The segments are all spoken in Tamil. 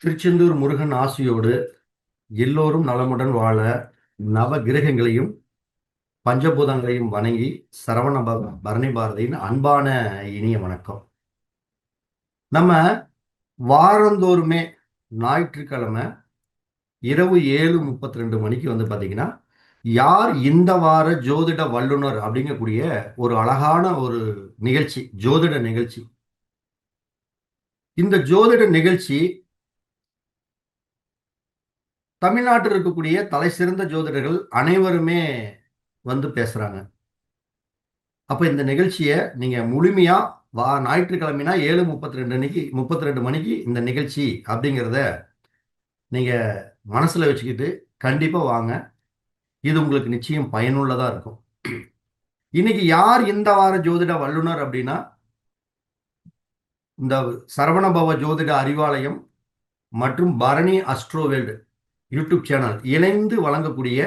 திருச்செந்தூர் முருகன் ஆசியோடு எல்லோரும் நலமுடன் வாழ நவ கிரகங்களையும் பஞ்சபூதங்களையும் வணங்கி பரணி பாரதியின் அன்பான இனிய வணக்கம். நம்ம வாரந்தோறுமே ஞாயிற்றுக்கிழமை இரவு 7:32 வந்து பார்த்தீங்கன்னா, யார் இந்த வார ஜோதிட வல்லுனர் அப்படிங்கக்கூடிய ஒரு அழகான ஒரு நிகழ்ச்சி, ஜோதிட நிகழ்ச்சி. இந்த ஜோதிட நிகழ்ச்சி தமிழ்நாட்டில் இருக்கக்கூடிய தலை சிறந்த ஜோதிடர்கள் அனைவருமே வந்து பேசுறாங்க. அப்ப இந்த நிகழ்ச்சியை நீங்க முழுமையா ஞாயிற்றுக்கிழமைனா 7:32 மணிக்கு இந்த நிகழ்ச்சி அப்படிங்கிறத நீங்க மனசுல வச்சுக்கிட்டு கண்டிப்பா வாங்க. இது உங்களுக்கு நிச்சயம் பயனுள்ளதா இருக்கும். இன்னைக்கு யார் இந்த வார ஜோதிட வல்லுனர் அப்படின்னா, இந்த சரவணபவ ஜோதிட அறிவாலயம் மற்றும் பரணி அஸ்ட்ரோவேல்டு யூடியூப் சேனல் இணைந்து வழங்கக்கூடிய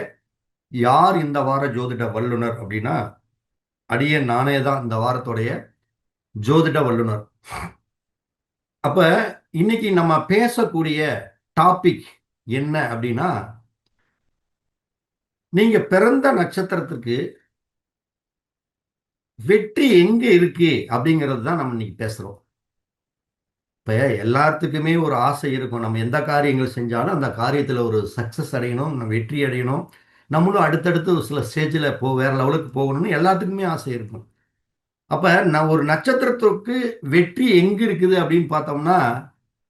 யார் இந்த வார ஜோதிட வல்லுனர் அப்படின்னா, அடியே நானே தான் இந்த வாரத்துடைய ஜோதிட வல்லுனர். அப்ப இன்னைக்கு நம்ம பேசக்கூடிய டாபிக் என்ன அப்படின்னா, நீங்க பிறந்த நட்சத்திரத்துக்கு வெற்றி எங்க இருக்கு அப்படிங்கிறது தான் நம்ம இன்னைக்கு பேசுறோம். இப்ப எல்லாத்துக்குமே ஒரு ஆசை இருக்கும். நம்ம எந்த காரியங்கள் செஞ்சாலும் அந்த காரியத்துல ஒரு சக்சஸ் அடையணும், வெற்றி அடையணும், நம்மளும் அடுத்தடுத்து ஒரு சில ஸ்டேஜில் வேற லெவலுக்கு போகணும்னு எல்லாத்துக்குமே ஆசை இருக்கும். அப்ப நான் ஒரு நட்சத்திரத்துக்கு வெற்றி எங்க இருக்குது அப்படின்னு பார்த்தோம்னா,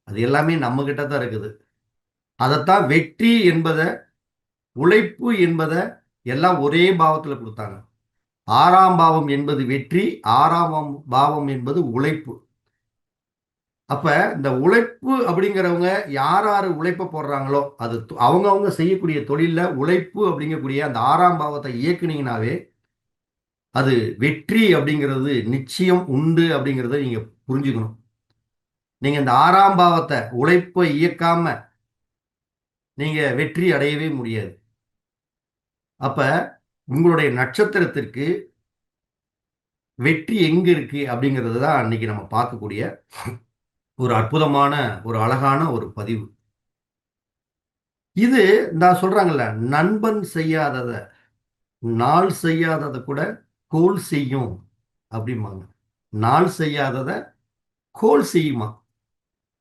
அது எல்லாமே நம்ம கிட்ட தான் இருக்குது. அதைத்தான் வெற்றி என்பதை, உழைப்பு என்பதை எல்லாம் ஒரே பாவத்துல கொடுத்தாங்க. 6ஆம் பாவம் என்பது வெற்றி, 6ஆம் பாவம் என்பது உழைப்பு. அப்ப இந்த உழைப்பு அப்படிங்கிறவங்க யார் யாரு உழைப்ப போடுறாங்களோ, அது அவங்கவங்க செய்யக்கூடிய தொழில உழைப்பு அப்படிங்கக்கூடிய அந்த 6ஆம் பாவத்தை இயக்குனீங்கனாவே அது வெற்றி அப்படிங்கிறது நிச்சயம் உண்டு அப்படிங்கிறத நீங்க புரிஞ்சுக்கணும். நீங்க இந்த 6ஆம் பாவத்தை உழைப்பை இயக்காம நீங்க வெற்றி அடையவே முடியாது. அப்ப உங்களுடைய நட்சத்திரத்திற்கு வெற்றி எங்க இருக்கு அப்படிங்கிறது தான் இன்னைக்கு நம்ம பார்க்கக்கூடிய ஒரு அற்புதமான ஒரு அழகான ஒரு பதிவு. இது நான் சொல்றாங்கல்ல, நண்பன் செய்யாதத நாள் செய்யாதத கூட கோல் செய்யும் அப்படிம்பாங்க. நாள் செய்யாதத கோல் செய்யுமா?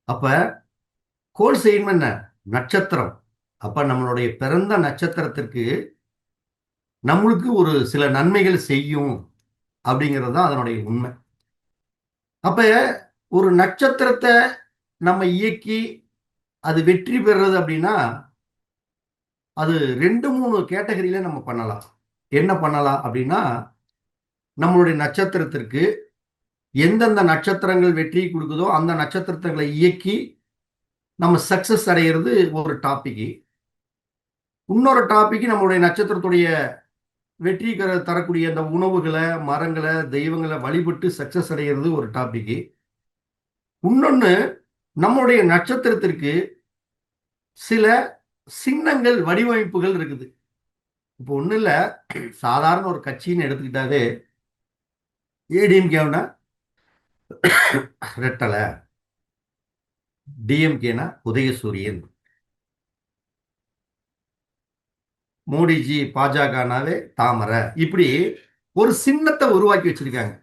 அப்ப கோல் செய்யும் என்ன? நட்சத்திரம். அப்ப நம்மளுடைய பிறந்த நட்சத்திரத்திற்கு நம்மளுக்கு ஒரு சில நன்மைகள் செய்யும் அப்படிங்கிறது தான் அதனுடைய உண்மை. அப்ப ஒரு நட்சத்திரத்தை நம்ம இயக்கி அது வெற்றி பெறுறது அப்படின்னா, அது 2-3 கேட்டகரியில நம்ம பண்ணலாம். என்ன பண்ணலாம் அப்படின்னா, நம்மளுடைய நட்சத்திரத்திற்கு எந்தெந்த நட்சத்திரங்கள் வெற்றி கொடுக்குதோ அந்த நட்சத்திரங்களை இயக்கி நம்ம சக்சஸ் அடைகிறது ஒரு டாபிக். இன்னொரு டாபிக் நம்மளுடைய நட்சத்திரத்துடைய வெற்றி தரக்கூடிய அந்த உணவுகளை, மரங்களை, தெய்வங்களை வழிபட்டு சக்சஸ் அடைகிறது ஒரு டாபிக். இன்னொன்னு, நம்மளுடைய நட்சத்திரத்திற்கு சில சின்னங்கள், வடிவமைப்புகள் இருக்குது. இப்போ ஒன்றும் இல்லை, சாதாரண ஒரு கட்சின்னு எடுத்துக்கிட்டாவே ஏடிஎம்கேனா ரெட்டலை, டிஎம்கேனா உதயசூரியன், மோடிஜி பாஜகனாவே தாமரை, இப்படி ஒரு சின்னத்தை உருவாக்கி வச்சிருக்காங்க.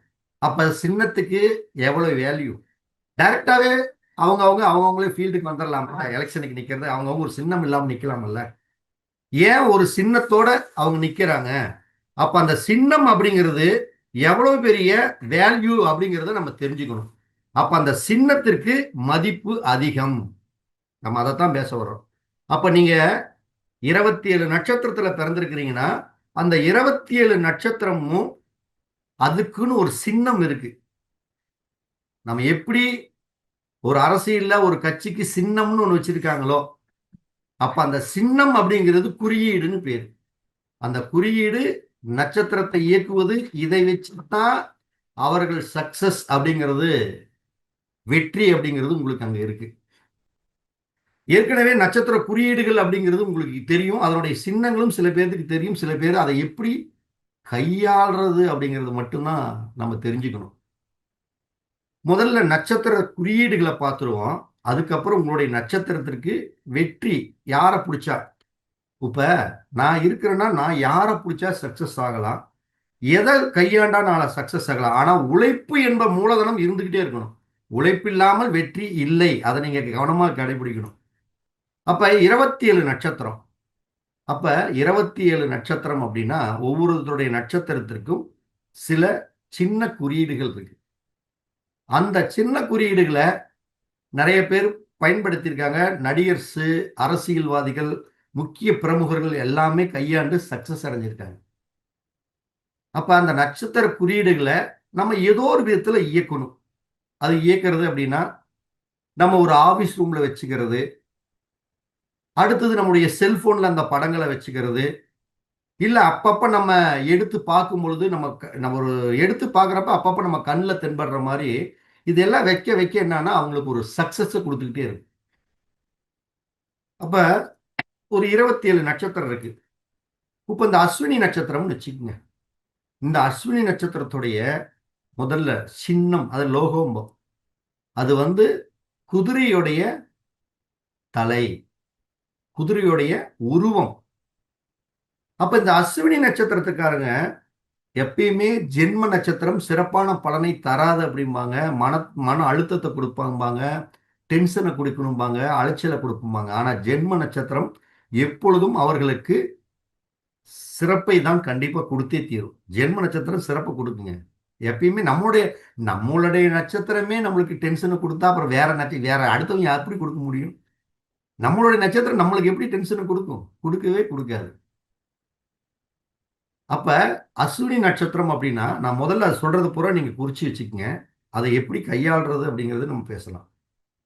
அப்ப சின்னத்துக்கு எவ்வளவு வேல்யூ? டைரக்டாவே அவங்கவுங்களே ஃபீல்டுக்கு வந்துடலாமா? எலெக்ஷனுக்கு நிக்கிறது அவங்கவுங்க ஒரு சின்னம் இல்லாம நிக்கலாமல்ல? ஏன் ஒரு சின்னத்தோட அவங்க நிக்கிறாங்க? அப்ப அந்த சின்னம் அப்படிங்கிறது எவ்வளவு பெரிய வேல்யூ அப்படிங்கிறத நம்ம தெரிஞ்சுக்கணும். அப்ப அந்த சின்னத்திற்கு மதிப்பு அதிகம். நம்ம அதைத்தான் பேச வர்றோம். அப்ப நீங்க 27 நட்சத்திரத்துல பிறந்திருக்கிறீங்கன்னா, அந்த 27 நட்சத்திரமும் அதுக்குன்னு ஒரு சின்னம் இருக்கு. நம்ம எப்படி ஒரு அரசியல்ல ஒரு கட்சிக்கு சின்னம்னு ஒண்ணு வச்சிருக்காங்களோ, அப்ப அந்த சின்னம் அப்படிங்கிறது குறியீடுன்னு பேரு. அந்த குறியீடு நட்சத்திரத்தை இயக்குவது. இதை வச்சுதான் அவர்கள் சக்சஸ் அப்படிங்கிறது, வெற்றி அப்படிங்கிறது உங்களுக்கு அங்க இருக்கு. ஏற்கனவே நட்சத்திர குறியீடுகள் அப்படிங்கிறது உங்களுக்கு தெரியும். அதனுடைய சின்னங்களும் சில பேருக்கு தெரியும். சில பேர் அதை எப்படி கையாளுறது அப்படிங்கிறது மட்டும்தான் நம்ம தெரிஞ்சுக்கணும். முதல்ல நட்சத்திர குறியீடுகளை பார்த்துருவோம். அதுக்கப்புறம் உங்களுடைய நட்சத்திரத்திற்கு வெற்றி யாரை பிடிச்சா, இப்ப நான் இருக்கிறேன்னா நான் யாரை பிடிச்சா சக்சஸ் ஆகலாம், எதை கையாண்டா நான் சக்சஸ் ஆகலாம். ஆனா உழைப்பு என்ப மூலதனம் இருந்துகிட்டே இருக்கணும். உழைப்பு இல்லாமல் வெற்றி இல்லை. அதை நீங்க கவனமா கடைபிடிக்கணும். அப்ப 27 நட்சத்திரம். அப்ப 27 நட்சத்திரம் அப்படின்னா ஒவ்வொருத்தருடைய நட்சத்திரத்திற்கும் சில சின்ன குறியீடுகள் இருக்கு. அந்த சின்ன குறியீடுகளை நிறைய பேர் பயன்படுத்தியிருக்காங்க. நடிகர்ஸ், அரசியல்வாதிகள், முக்கிய பிரமுகர்கள் எல்லாமே கையாண்டு சக்சஸ் அடைஞ்சிருக்காங்க. அப்ப அந்த நட்சத்திர குறியீடுகளை நம்ம ஏதோ ஒரு விதத்துல இயக்கணும். அது இயக்கிறது அப்படின்னா நம்ம ஒரு ஆபீஸ் ரூம்ல வச்சுக்கிறது, அடுத்தது நம்முடைய செல்போன்ல அந்த படங்களை வச்சுக்கிறது, இல்ல அப்பப்ப நம்ம எடுத்து பார்க்கும் பொழுது நம்ம ஒரு எடுத்து பார்க்குறப்ப அப்பப்ப நம்ம கண்ணுல தென்படுற மாதிரி இதெல்லாம் வைக்க வைக்க என்னன்னா அவங்களுக்கு ஒரு சக்சஸ் கொடுத்துக்கிட்டே இருக்கு. அப்ப ஒரு 27 நட்சத்திரம் இருக்கு. இப்ப இந்த அஸ்வினி நட்சத்திரம்னு வச்சுக்கோங்க. இந்த அஸ்வினி நட்சத்திரத்துடைய முதல்ல சின்னம், அது லோகோம்பம். அது வந்து குதிரையுடைய தலை, குதிரையுடைய உருவம். அப்ப இந்த அஸ்வினி நட்சத்திரத்துக்காரங்க எப்பயுமே ஜென்ம நட்சத்திரம் சிறப்பான பலனை தராது அப்படிம்பாங்க. மன மன அழுத்தத்தை கொடுப்பாங்க, டென்ஷனை கொடுக்கணும்பாங்க, அலைச்சலை கொடுப்பாங்க. ஆனா ஜென்ம நட்சத்திரம் எப்பொழுதும் அவர்களுக்கு சிறப்பை தான் கண்டிப்பா கொடுத்தே தீரும். ஜென்ம நட்சத்திரம் சிறப்பு கொடுக்குங்க. எப்பயுமே நம்மளுடைய நட்சத்திரமே நம்மளுக்கு டென்ஷனை கொடுத்தா அப்புறம் வேற அடுத்தவங்க எப்படி கொடுக்க முடியும்? நம்மளுடைய நட்சத்திரம் நம்மளுக்கு எப்படி டென்ஷனை கொடுக்கும்? கொடுக்கவே கொடுக்காது. அப்ப அஸ்வினி நட்சத்திரம் அப்படின்னா நான் முதல்ல சொல்றது பூரா நீங்க குறிச்சு வச்சுக்கங்க. அதை எப்படி கையாள்றது அப்படிங்கிறது நம்ம பேசலாம்.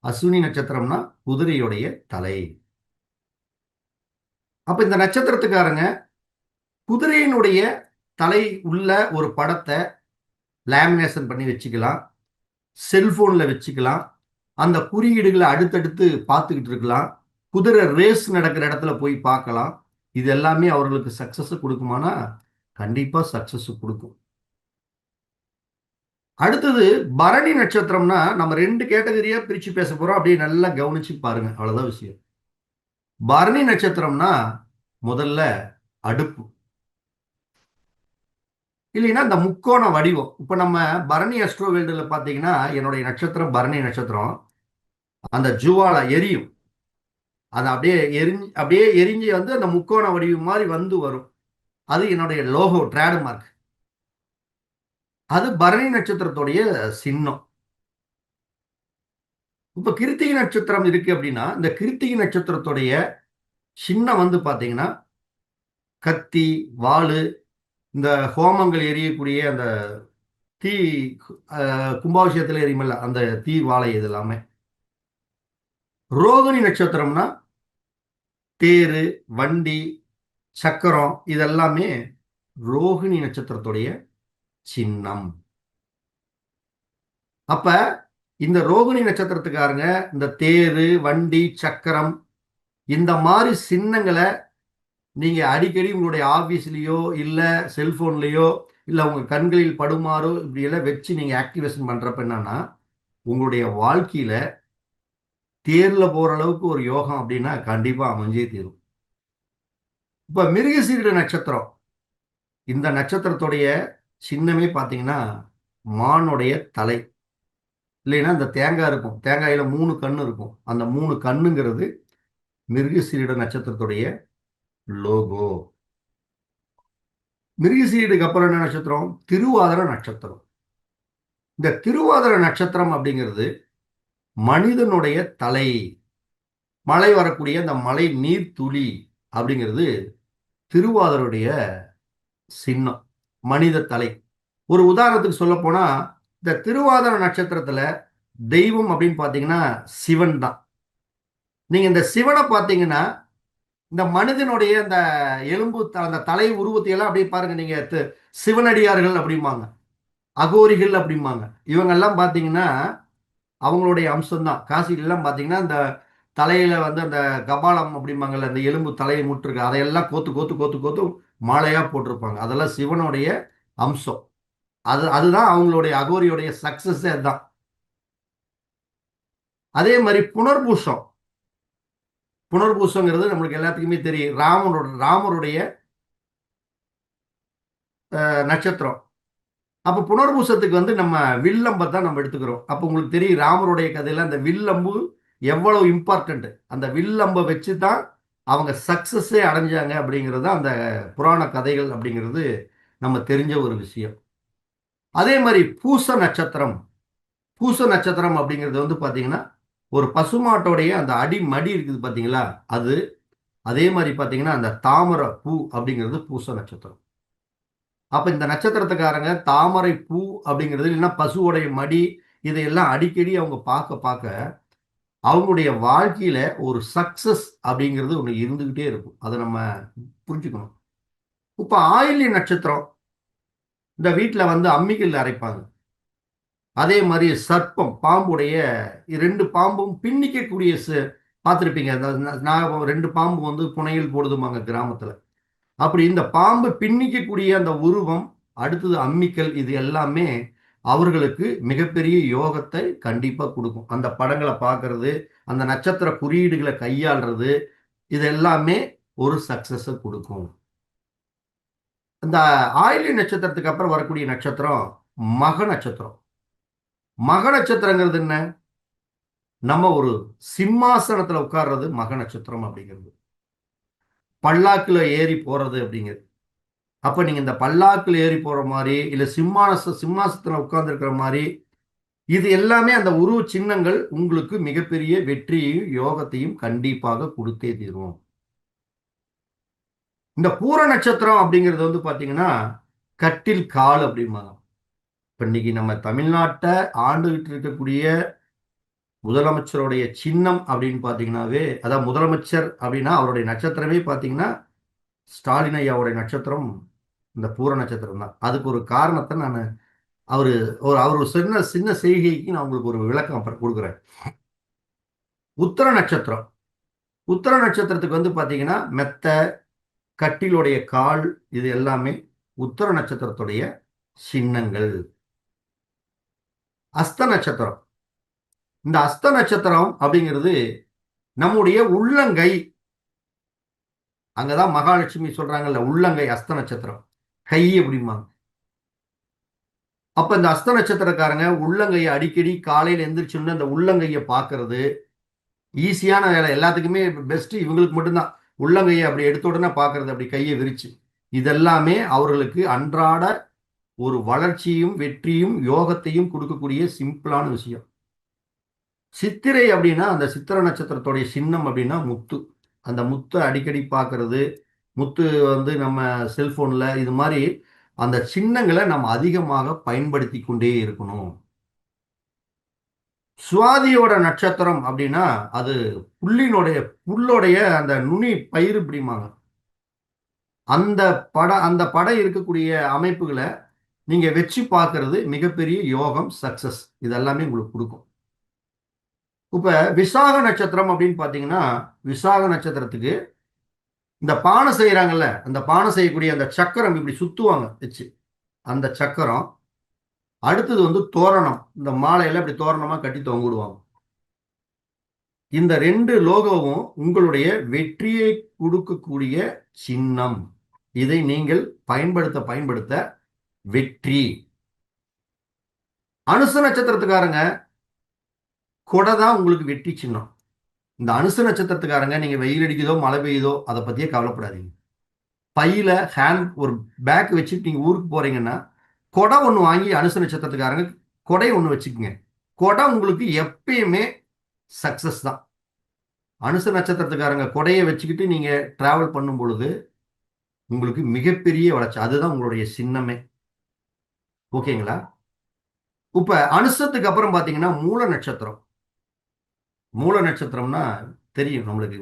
அஸ்வினி நட்சத்திரம்னா குதிரையுடைய தலை. அப்ப இந்த நட்சத்திரத்துக்காரங்க குதிரையினுடைய தலை உள்ள ஒரு படத்தை லேமினேஷன் பண்ணி வச்சுக்கலாம், செல்போன்ல வச்சுக்கலாம், அந்த குறியீடுகளை அடுத்தடுத்து பார்த்துக்கிட்டு இருக்கலாம், குதிரை ரேஸ் நடக்கிற இடத்துல போய் பார்க்கலாம். இது எல்லாமே அவர்களுக்கு சக்சஸ் கொடுக்குமானா கண்டிப்பா சக்சஸ் கொடுக்கும். அடுத்தது பரணி நட்சத்திரம்னா நம்ம 2 கேட்டகரியா பிரிச்சு பேச போறோம். அப்படியே நல்லா கவனிச்சு பாருங்க. அவ்வளவுதான் விஷயம். பரணி நட்சத்திரம்னா முதல்ல அடுப்பு, இல்லைன்னா இந்த முக்கோண வடிவம். இப்ப நம்ம பரணி அஸ்ட்ரோ வேல்டுல பாத்தீங்கன்னா என்னுடைய நட்சத்திரம் பரணி நட்சத்திரம். அந்த ஜுவாலா எரியும். அது அப்படியே எரிஞ்சு வந்து அந்த முக்கோண வடிவம் மாதிரி வந்து வரும். அது என்னுடைய லோகோ, ட்ரேட்மார்க். அது பரணி நட்சத்திரத்துடைய சின்னம். இப்ப கிருத்திகை நட்சத்திரம் இருக்கு அப்படின்னா இந்த கிருத்திகை நட்சத்திரத்துடைய சின்னம் வந்து பாத்தீங்கன்னா கத்தி, வாளு, இந்த ஹோமங்கள் எரியக்கூடிய அந்த தீ, கும்பாபிஷேகத்துல எரியுமில்ல அந்த தீ வாழை, இது எல்லாமே. ரோகிணி நட்சத்திரம்னா தேரு, வண்டி, சக்கரம், இதெல்லாமே ரோகிணி நட்சத்திரத்துடைய சின்னம். அப்ப இந்த ரோகிணி நட்சத்திரத்துக்காரங்க இந்த தேரு, வண்டி, சக்கரம் இந்த மாதிரி சின்னங்களை நீங்க அடிக்கடி உங்களுடைய ஆபீஸ்லயோ இல்ல செல்போன்லயோ இல்ல உங்க கண்களில் படுமாறோ இப்படி எல்லாம் வச்சு நீங்க ஆக்டிவேஷன் பண்றப்ப என்னன்னா உங்களுடைய வாழ்க்கையில தேர்ல போற அளவுக்கு ஒரு யோகம் அப்படின்னா கண்டிப்பா அமைஞ்சே தீரும். இப்ப மிருகசீரிட நட்சத்திரம், இந்த நட்சத்திரத்துடைய சின்னமே பாத்தீங்கன்னா மானுடைய தலை, இல்லைன்னா இந்த தேங்காய் இருக்கும், தேங்காயில 3 கண்ணு இருக்கும். அந்த 3 கண்ணுங்கிறது மிருகசீரிட நட்சத்திரத்துடைய லோகோ. மிருகசீரிடுக்கு அப்புறம் என்ன நட்சத்திரம்? திருவாதிரை நட்சத்திரம். இந்த திருவாதிரை நட்சத்திரம் அப்படிங்கிறது மனிதனுடைய தலை, மழை வரக்கூடிய அந்த மழை நீர் துளி அப்படிங்கிறது திருவாதிரையுடைய சின்னம், மனித தலை. ஒரு உதாரணத்துக்கு சொல்ல போனா இந்த திருவாதிரை நட்சத்திரத்துல தெய்வம் அப்படின்னு பாத்தீங்கன்னா சிவன் தான். நீங்க இந்த சிவனை பாத்தீங்கன்னா இந்த மனிதனுடைய அந்த எலும்பு அந்த தலை உருவத்தை எல்லாம் அப்படியே பாருங்க. நீங்க சிவனடியார்கள் அப்படிம்பாங்க, அகோரிகள் அப்படிம்பாங்க. இவங்க எல்லாம் பாத்தீங்கன்னா அவங்களுடைய அம்சம் தான். காசிலாம் பாத்தீங்கன்னா இந்த தலையில வந்து அந்த கபாலம் அப்படிம்பாங்கல்ல, அந்த எலும்பு தலையை முட்டிருக்கு, அதையெல்லாம் கோத்து கோத்து கோத்து கோத்து மாலையா போட்டிருப்பாங்க. அதெல்லாம் சிவனுடைய அம்சம். அதுதான் அவங்களுடைய அகோரியுடைய சக்சஸ். அதுதான். அதே மாதிரி புனர்பூசம். புனர்பூசங்கிறது நம்மளுக்கு எல்லாத்துக்குமே தெரியும். ராமருடைய நட்சத்திரம். அப்ப புனர்பூசத்துக்கு வந்து நம்ம வில்லம்பை தான் நம்ம எடுத்துக்கிறோம். அப்ப உங்களுக்கு தெரியும் ராமருடைய கதையில அந்த வில்லம்பு எவ்வளவு இம்பார்ட்டன்ட். அந்த வில்லம்பை வச்சு தான் அவங்க சக்சஸே அடைஞ்சாங்க அப்படிங்கிறது அந்த புராண கதைகள் அப்படிங்கிறது நம்ம தெரிஞ்ச ஒரு விஷயம். அதே மாதிரி பூச நட்சத்திரம். பூச நட்சத்திரம் அப்படிங்கிறது வந்து பாத்தீங்கன்னா ஒரு பசுமாட்டோடைய அந்த அடிமடி இருக்குது பாத்தீங்களா, அது. அதே மாதிரி பாத்தீங்கன்னா அந்த தாமரை பூ அப்படிங்கிறது பூச நட்சத்திரம். அப்ப இந்த நட்சத்திரத்துக்காரங்க தாமரை பூ அப்படிங்கிறது இல்லைன்னா பசுவோடைய மடி இதையெல்லாம் அடிக்கடி அவங்க பார்க்க பார்க்க அவங்களுடைய வாழ்க்கையில ஒரு சக்சஸ் அப்படிங்கிறது ஒன்று இருந்துகிட்டே இருக்கும். அதை நம்ம புரிஞ்சுக்கணும். இப்ப ஆயில்ய நட்சத்திரம் இந்த வீட்டில் வந்து அம்மிக்கல் அரைப்பாங்க. அதே மாதிரி சர்ப்பம் பாம்புடைய 2 பாம்பும் பின்னிக்கக்கூடிய பார்த்துருப்பீங்க. நான் 2 பாம்பு வந்து புனையில் போடுதுமாங்க கிராமத்துல. அப்படி இந்த பாம்பு பின்னிக்கக்கூடிய அந்த உருவம், அடுத்தது அம்மிக்கல், இது எல்லாமே அவர்களுக்கு மிகப்பெரிய யோகத்தை கண்டிப்பா கொடுக்கும். அந்த படங்களை பார்க்கறது, அந்த நட்சத்திர குறியீடுகளை கையாளுறது, இது எல்லாமே ஒரு சக்சஸ கொடுக்கும். இந்த ஆயில்ய நட்சத்திரத்துக்கு அப்புறம் வரக்கூடிய நட்சத்திரம் மக நட்சத்திரம். மக நட்சத்திரங்கிறது என்ன? நம்ம ஒரு சிம்மாசனத்துல உட்கார்றது மக நட்சத்திரம் அப்படிங்கிறது. பல்லாக்குல ஏறி போறது அப்படிங்கிறது. அப்ப நீங்க இந்த பல்லாக்குல ஏறி போற மாதிரி இல்ல சிம்மாசத்துல உட்கார்ந்து இருக்கிற மாதிரி இது எல்லாமே அந்த உருவ சின்னங்கள் உங்களுக்கு மிகப்பெரிய வெற்றியையும் யோகத்தையும் கண்டிப்பாக கொடுத்தே தீரும். இந்த பூர நட்சத்திரம் அப்படிங்கிறது வந்து பாத்தீங்கன்னா கட்டில் கால் அப்படிம்பாங்க. இப்ப இன்னைக்கு நம்ம தமிழ்நாட்டை ஆண்டுகிட்டு இருக்கக்கூடிய முதலமைச்சருடைய சின்னம் அப்படின்னு பாத்தீங்கன்னாவே, அதாவது முதலமைச்சர் அப்படின்னா அவருடைய நட்சத்திரமே பாத்தீங்கன்னா ஸ்டாலின் ஐயாவுடைய நட்சத்திரம் இந்த பூர நட்சத்திரம் தான். அதுக்கு ஒரு காரணத்தை நான் அவரு அவர் சின்ன சின்ன செய்கைக்கு நான் உங்களுக்கு ஒரு விளக்கம் அப்புறம் கொடுக்குறேன். உத்தர நட்சத்திரம். உத்தர நட்சத்திரத்துக்கு வந்து பாத்தீங்கன்னா மெத்த, கட்டிலுடைய கால், இது எல்லாமே உத்தர நட்சத்திரத்துடைய சின்னங்கள். அஸ்த நட்சத்திரம். இந்த அஸ்த நட்சத்திரம் அப்படிங்கிறது நம்முடைய உள்ளங்கை. அங்கதான் மகாலட்சுமி சொல்றாங்கல்ல, உள்ளங்கை அஸ்த நட்சத்திரம், கை அப்படிம்பாங்க. அப்ப இந்த அஸ்த நட்சத்திரக்காரங்க உள்ளங்கையை அடிக்கடி காலையில் எந்திரிச்சோன்னு அந்த உள்ளங்கையை பார்க்கறது ஈஸியான வேலை. எல்லாத்துக்குமே பெஸ்ட் இவங்களுக்கு மட்டும்தான். உள்ளங்கையை அப்படி எடுத்த உடனே பார்க்கறது, அப்படி கையை விரிச்சு, இதெல்லாமே அவர்களுக்கு அன்றாட ஒரு வளர்ச்சியும் வெற்றியும் யோகத்தையும் கொடுக்கக்கூடிய சிம்பிளான விஷயம். சித்திரை அப்படின்னா அந்த சித்திர நட்சத்திரத்துடைய சின்னம் அப்படின்னா முத்து. அந்த முத்தை அடிக்கடி பார்க்கறது, முத்து வந்து நம்ம செல்போன்ல இது மாதிரி அந்த சின்னங்களை நம்ம அதிகமாக பயன்படுத்தி கொண்டே இருக்கணும். சுவாதியோட நட்சத்திரம் அப்படின்னா அது புல்லுடைய அந்த நுனி பயிர் இப்படிமாங்க. அந்த படம் இருக்கக்கூடிய அமைப்புகளை நீங்க வச்சு பார்க்கறது மிகப்பெரிய யோகம், சக்சஸ் இதெல்லாமே உங்களுக்கு கொடுக்கும். இப்ப விசாக நட்சத்திரம் அப்படின்னு பாத்தீங்கன்னா விசாக நட்சத்திரத்துக்கு இந்த பானை செய்யறாங்கல்ல, அந்த பானை செய்யக்கூடிய அந்த சக்கரம் இப்படி சுத்துவாங்க வச்சு, அந்த சக்கரம். அடுத்தது வந்து தோரணம், இந்த மாலையில இப்படி தோரணமா கட்டி தொங்கிடுவாங்க. இந்த 2 லோகோவும் உங்களுடைய வெற்றியை கொடுக்கக்கூடிய சின்னம். இதை நீங்கள் பயன்படுத்த வெற்றி. அனுச நட்சத்திரத்துக்காரங்க கொடை தான் உங்களுக்கு வெற்றி சின்னம். இந்த அனுச நட்சத்திரத்துக்காரங்க நீங்க வெயில் அடிக்குதோ மழை பெய்யுதோ அதை பத்தியே கவலைப்படாதீங்க. பையில ஒரு பேக் வச்சுட்டு நீங்க ஊருக்கு போறீங்கன்னா கொடை ஒன்று வாங்கி அனுச நட்சத்திரத்துக்காரங்க கொடை ஒன்று வச்சுக்கோங்க. கொடை உங்களுக்கு எப்பயுமே சக்சஸ் தான். அனுச நட்சத்திரத்துக்காரங்க கொடையை வச்சுக்கிட்டு நீங்க டிராவல் பண்ணும் பொழுது உங்களுக்கு மிகப்பெரிய வளர்ச்சி. அதுதான் உங்களுடைய சின்னமே. ஓகேங்களா? இப்ப அனுசத்துக்கு அப்புறம் பாத்தீங்கன்னா மூல நட்சத்திரம். மூல நட்சத்திரம்னா தெரியும் நம்மளுக்கு,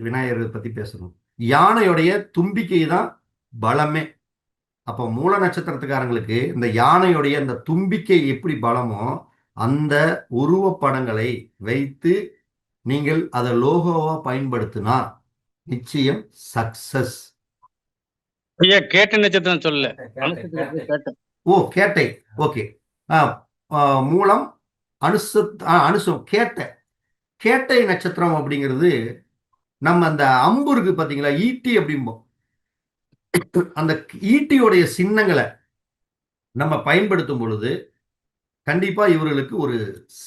விநாயகரை பத்தி பேசணும். யானையுடைய தும்பிக்கை தான் பலமே. அப்போ மூல நட்சத்திரத்துக்காரங்களுக்கு இந்த யானையுடைய அந்த தும்பிக்கை எப்படி பலமோ அந்த உருவப்படங்களை வைத்து நீங்கள் அதை லோகோவா பயன்படுத்தினா நிச்சயம் சக்சஸ். ஐயா கேட்ட நட்சத்திரம் சொல்லல. ஓ கேட்டை. ஓகே. மூலம் அனுசம் கேட்டை. கேட்டை நட்சத்திரம் அப்படிங்கிறது நம்ம அந்த அம்பு இருக்கு பாத்தீங்களா, ஈட்டி அப்படிம்போம். அந்த ஈட்டியோடைய சின்னங்களை நம்ம பயன்படுத்தும் பொழுது கண்டிப்பா இவர்களுக்கு ஒரு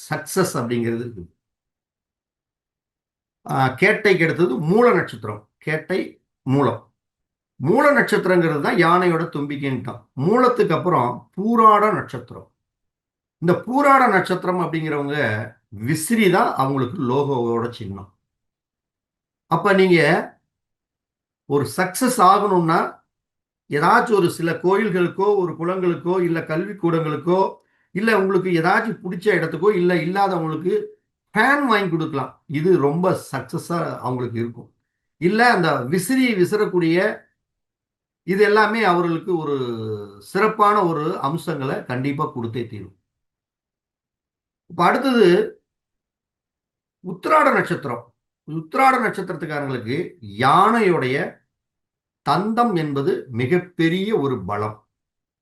சக்சஸ் அப்படிங்கிறது இருக்கு. கேட்டைக்கு அடுத்தது மூல நட்சத்திரம். கேட்டை, மூலம். மூல நட்சத்திரங்கிறது தான் யானையோட தும்பிக்கைன்ட்டான். மூலத்துக்கு அப்புறம் பூராட நட்சத்திரம். இந்த பூராட நட்சத்திரம் அப்படிங்கிறவங்க விசிறி தான் அவங்களுக்கு லோகோவோட சின்னம். அப்ப நீங்க ஒரு சக்சஸ் ஆகணும்னா ஏதாச்சும் ஒரு சில கோயில்களுக்கோ ஒரு குளங்களுக்கோ இல்ல கல்வி கூடங்களுக்கோ இல்ல உங்களுக்கு ஏதாச்சும் பிடிச்ச இடத்துக்கோ இல்ல இல்லாதவங்களுக்கு ஃபேன் வாங்கி கொடுக்கலாம். இது ரொம்ப சக்சஸா அவங்களுக்கு இருக்கும். இல்ல அந்த விசிறி விசிறக்கூடிய இது எல்லாமே அவர்களுக்கு ஒரு சிறப்பான ஒரு அம்சங்களை கண்டிப்பா கொடுத்தே தீரும். இப்ப அடுத்தது உத்திராட நட்சத்திரம். உத்திராட நட்சத்திரத்துக்காரங்களுக்கு யானையுடைய தந்தம் என்பது மிகப்பெரிய ஒரு பலம்.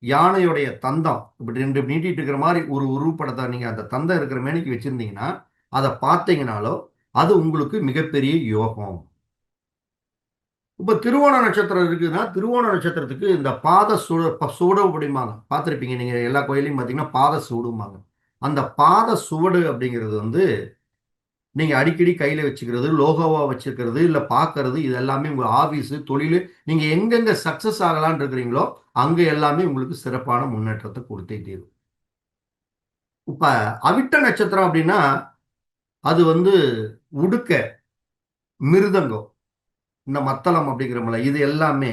யானையுடைய தந்தம் இப்படி ரெண்டு நீட்டிட்டு இருக்கிற மாதிரி ஒரு உருவப்படத்தை நீங்க அந்த தந்தம் இருக்கிற மேனிக்கு வச்சிருந்தீங்கன்னா அதை பார்த்தீங்கனாலோ அது உங்களுக்கு மிகப்பெரிய யோகம். இப்ப திருவோண நட்சத்திரம் இருக்குதுன்னா திருவோண நட்சத்திரத்துக்கு இந்த பாத சுவடு அப்படிம்பாங்க. பார்த்துருப்பீங்க நீங்க எல்லா கோயிலையும் பார்த்தீங்கன்னா பாத சுவடும்பாங்க. அந்த பாத சுவடு அப்படிங்கிறது வந்து நீங்க அடிக்கடி கையில வச்சுக்கிறது, லோகோவா வச்சுக்கிறது, இல்ல பார்க்கறது, இது எல்லாமே உங்க ஆபீஸ், தொழில், நீங்க எங்கெங்க சக்சஸ் ஆகலாம்னு இருக்கிறீங்களோ அங்க எல்லாமே உங்களுக்கு சிறப்பான முன்னேற்றத்தை கொடுத்தே தீரும். இப்ப அவிட்ட நட்சத்திரம் அப்படின்னா அது வந்து உடுக்க, மிருதங்கம், இந்த மத்தளம் அப்படிங்கிறோம்ல, இது எல்லாமே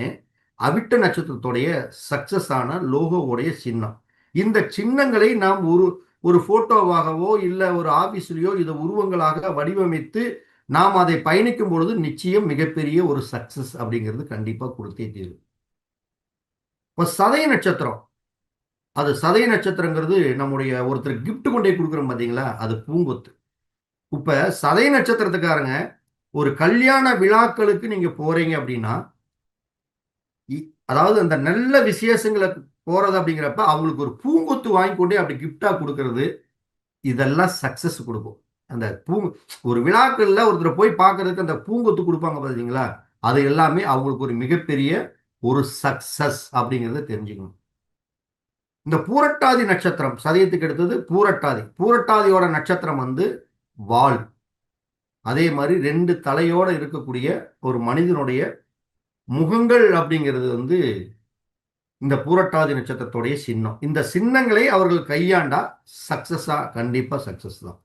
அவிட்ட நட்சத்திரத்துடைய சக்சஸ் ஆன லோகோவுடைய சின்னம். இந்த சின்னங்களை நாம் ஒரு ஒரு போட்டோவாகவோ இல்ல ஒரு ஆபீஸ்லயோ இதை உருவங்களாக வடிவமைத்து நாம் அதை பயணிக்கும் பொழுது நிச்சயம் மிகப்பெரிய ஒரு சக்சஸ் அப்படிங்கிறது கண்டிப்பா கொடுத்தே தீரும். இப்ப சதய நட்சத்திரம், அது சதய நட்சத்திரங்கிறது நம்முடைய ஒருத்தர் கிஃப்ட் கொண்டே கொடுக்குறோம் பாத்தீங்களா, அது பூங்கொத்து. இப்ப சதய நட்சத்திரத்துக்காரங்க ஒரு கல்யாண விழாக்களுக்கு நீங்க போறீங்க அப்படின்னா அதாவது அந்த நல்ல விசேஷங்களுக்கு போறது அப்படிங்கிறப்ப அவங்களுக்கு ஒரு பூங்கொத்து வாங்கி கொண்டே அப்படி கிஃப்டா கொடுக்கறது, இதெல்லாம் சக்சஸ் கொடுக்கும். அந்த ஒரு விழாக்கள்ல ஒருத்தர் போய் பார்க்கறதுக்கு அந்த பூங்கொத்து கொடுப்பாங்க பாத்தீங்களா, அது எல்லாமே அவங்களுக்கு ஒரு மிகப்பெரிய ஒரு சக்சஸ் அப்படிங்கிறத தெரிஞ்சுக்கணும். இந்த பூரட்டாதி நட்சத்திரம் சதயத்துக்கு எடுத்தது பூரட்டாதி. பூரட்டாதியோட நட்சத்திரம் வந்து வால். அதே மாதிரி ரெண்டு தலையோட இருக்கக்கூடிய ஒரு மனிதனுடைய முகங்கள் அப்படிங்கிறது வந்து இந்த பூரட்டாதி நட்சத்திரத்துடைய சின்னம். இந்த சின்னங்களை அவர்கள் கையாண்டா சக்சஸா கண்டிப்பா சக்சஸ் தான்.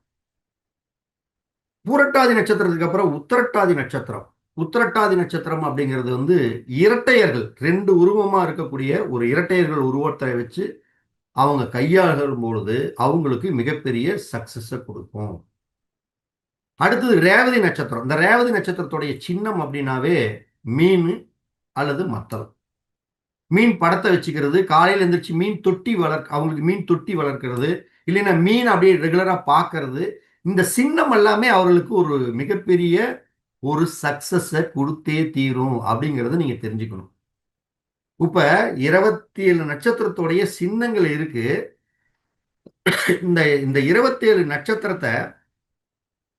பூரட்டாதி நட்சத்திரத்துக்கு அப்புறம் உத்திரட்டாதி நட்சத்திரம். உத்திரட்டாதி நட்சத்திரம் அப்படிங்கிறது வந்து இரட்டையர்கள், ரெண்டு உருவமா இருக்கக்கூடிய ஒரு இரட்டையர்கள் உருவத்தை வச்சு அவங்க கையாளும் பொழுது அவங்களுக்கு மிகப்பெரிய சக்சஸ கொடுக்கும். அடுத்தது ரேவதி நட்சத்திரம். இந்த ரேவதி நட்சத்திரத்துடைய சின்னம் அப்படின்னாவே மீன் அல்லது மத்தளம். மீன் படத்தை வச்சுக்கிறது, காலையில எந்திரிச்சு மீன் தொட்டி அவங்களுக்கு மீன் தொட்டி வளர்க்கிறது, இல்லைன்னா மீன் அப்படியே ரெகுலரா பார்க்கறது, இந்த சின்னம் எல்லாமே அவர்களுக்கு ஒரு மிகப்பெரிய ஒரு சக்சஸ கொடுத்தே தீரும் அப்படிங்கிறத நீங்க தெரிஞ்சுக்கணும். இப்ப 27 நட்சத்திரத்துடைய சின்னங்கள் இருக்கு. இந்த இந்த 27 நட்சத்திரத்தை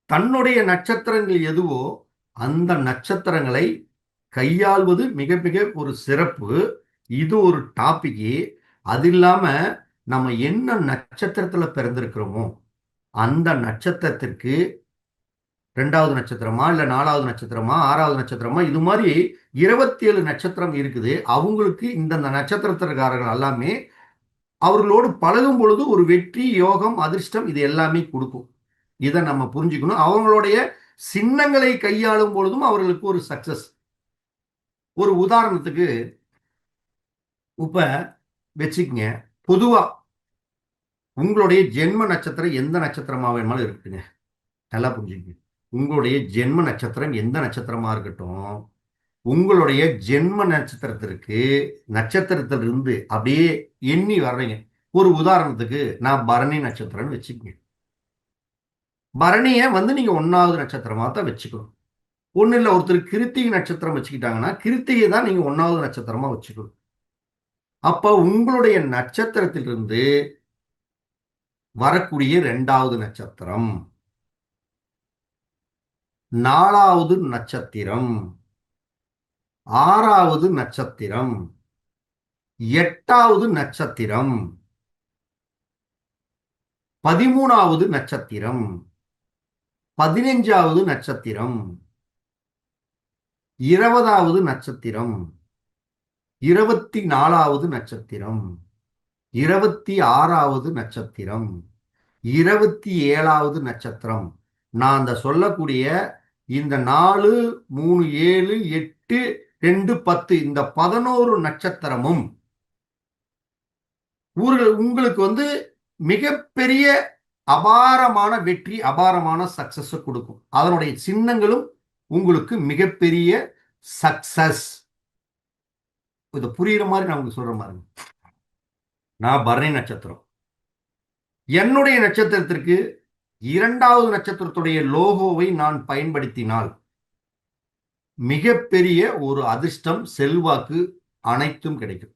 தன்னுடைய நட்சத்திரங்கள் எதுவோ அந்த நட்சத்திரங்களை கையாள்வது மிக மிக ஒரு சிறப்பு. இது ஒரு டாபிக். அது இல்லாம நம்ம என்ன நட்சத்திரத்துல பிறந்திருக்கிறோமோ அந்த நட்சத்திரத்திற்கு 2வது நட்சத்திரமா இல்ல 4வது நட்சத்திரமா 6வது நட்சத்திரமா இது மாதிரி 27 நட்சத்திரம் இருக்குது. அவங்களுக்கு இந்த நட்சத்திரத்திற்காரர்கள் எல்லாமே அவர்களோடு பழகும் பொழுது ஒரு வெற்றி, யோகம், அதிர்ஷ்டம் இது எல்லாமே கொடுக்கும். இதை நம்ம புரிஞ்சுக்கணும். அவங்களுடைய சின்னங்களை கையாளும் பொழுதும் அவர்களுக்கு ஒரு சக்சஸ். ஒரு உதாரணத்துக்கு இப்ப வச்சுக்கங்க, பொதுவா உங்களுடைய ஜென்ம நட்சத்திரம் எந்த நட்சத்திரமா வேணுமாலும் இருக்குங்க. நல்லா புரிஞ்சுக்கங்க. உங்களுடைய ஜென்ம நட்சத்திரம் எந்த நட்சத்திரமா இருக்கட்டும், உங்களுடைய ஜென்ம நட்சத்திரத்திற்கு நட்சத்திரத்திலிருந்து அப்படியே எண்ணி வர்றீங்க. ஒரு உதாரணத்துக்கு நான் பரணி நட்சத்திரம்னு வச்சுக்கங்க. பரணியை வந்து நீங்க 1வது நட்சத்திரமா தான் வச்சுக்கணும். ஒண்ணு இல்ல, ஒருத்தர் கிருத்திகை நட்சத்திரம் வச்சுக்கிட்டாங்கன்னா கிருத்திகை தான் நீங்க 1வது நட்சத்திரமா வச்சுக்கணும். அப்ப உங்களுடைய நட்சத்திரத்திலிருந்து வரக்கூடிய 2வது நட்சத்திரம் 4வது நட்சத்திரம், 6வது நட்சத்திரம், 8வது நட்சத்திரம், 13வது நட்சத்திரம், 15வது நட்சத்திரம், 20வது நட்சத்திரம், 24வது நட்சத்திரம், 26வது நட்சத்திரம், 27வது நட்சத்திரம். நான் அந்த சொல்லக்கூடிய இந்த 4, 3, 7, 8, 2, 10 இந்த 11 நட்சத்திரமும் உங்களுக்கு மிகப்பெரிய அபாரமான வெற்றி, அபாரமான சக்சஸ் கொடுக்கும். அதனுடைய சின்னங்களும் உங்களுக்கு மிகப்பெரிய சக்சஸ். இது புரியுற மாதிரி நான் உங்களுக்கு சொல்ற மாதிரி. நான் பரணி நட்சத்திரம். என்னுடைய நட்சத்திரத்திற்கு 2வது நட்சத்திரத்துடைய லோகோவை நான் பயன்படுத்தினால் மிகப்பெரிய ஒரு அதிர்ஷ்டம், செல்வாக்கு அனைத்தும் கிடைக்கும்.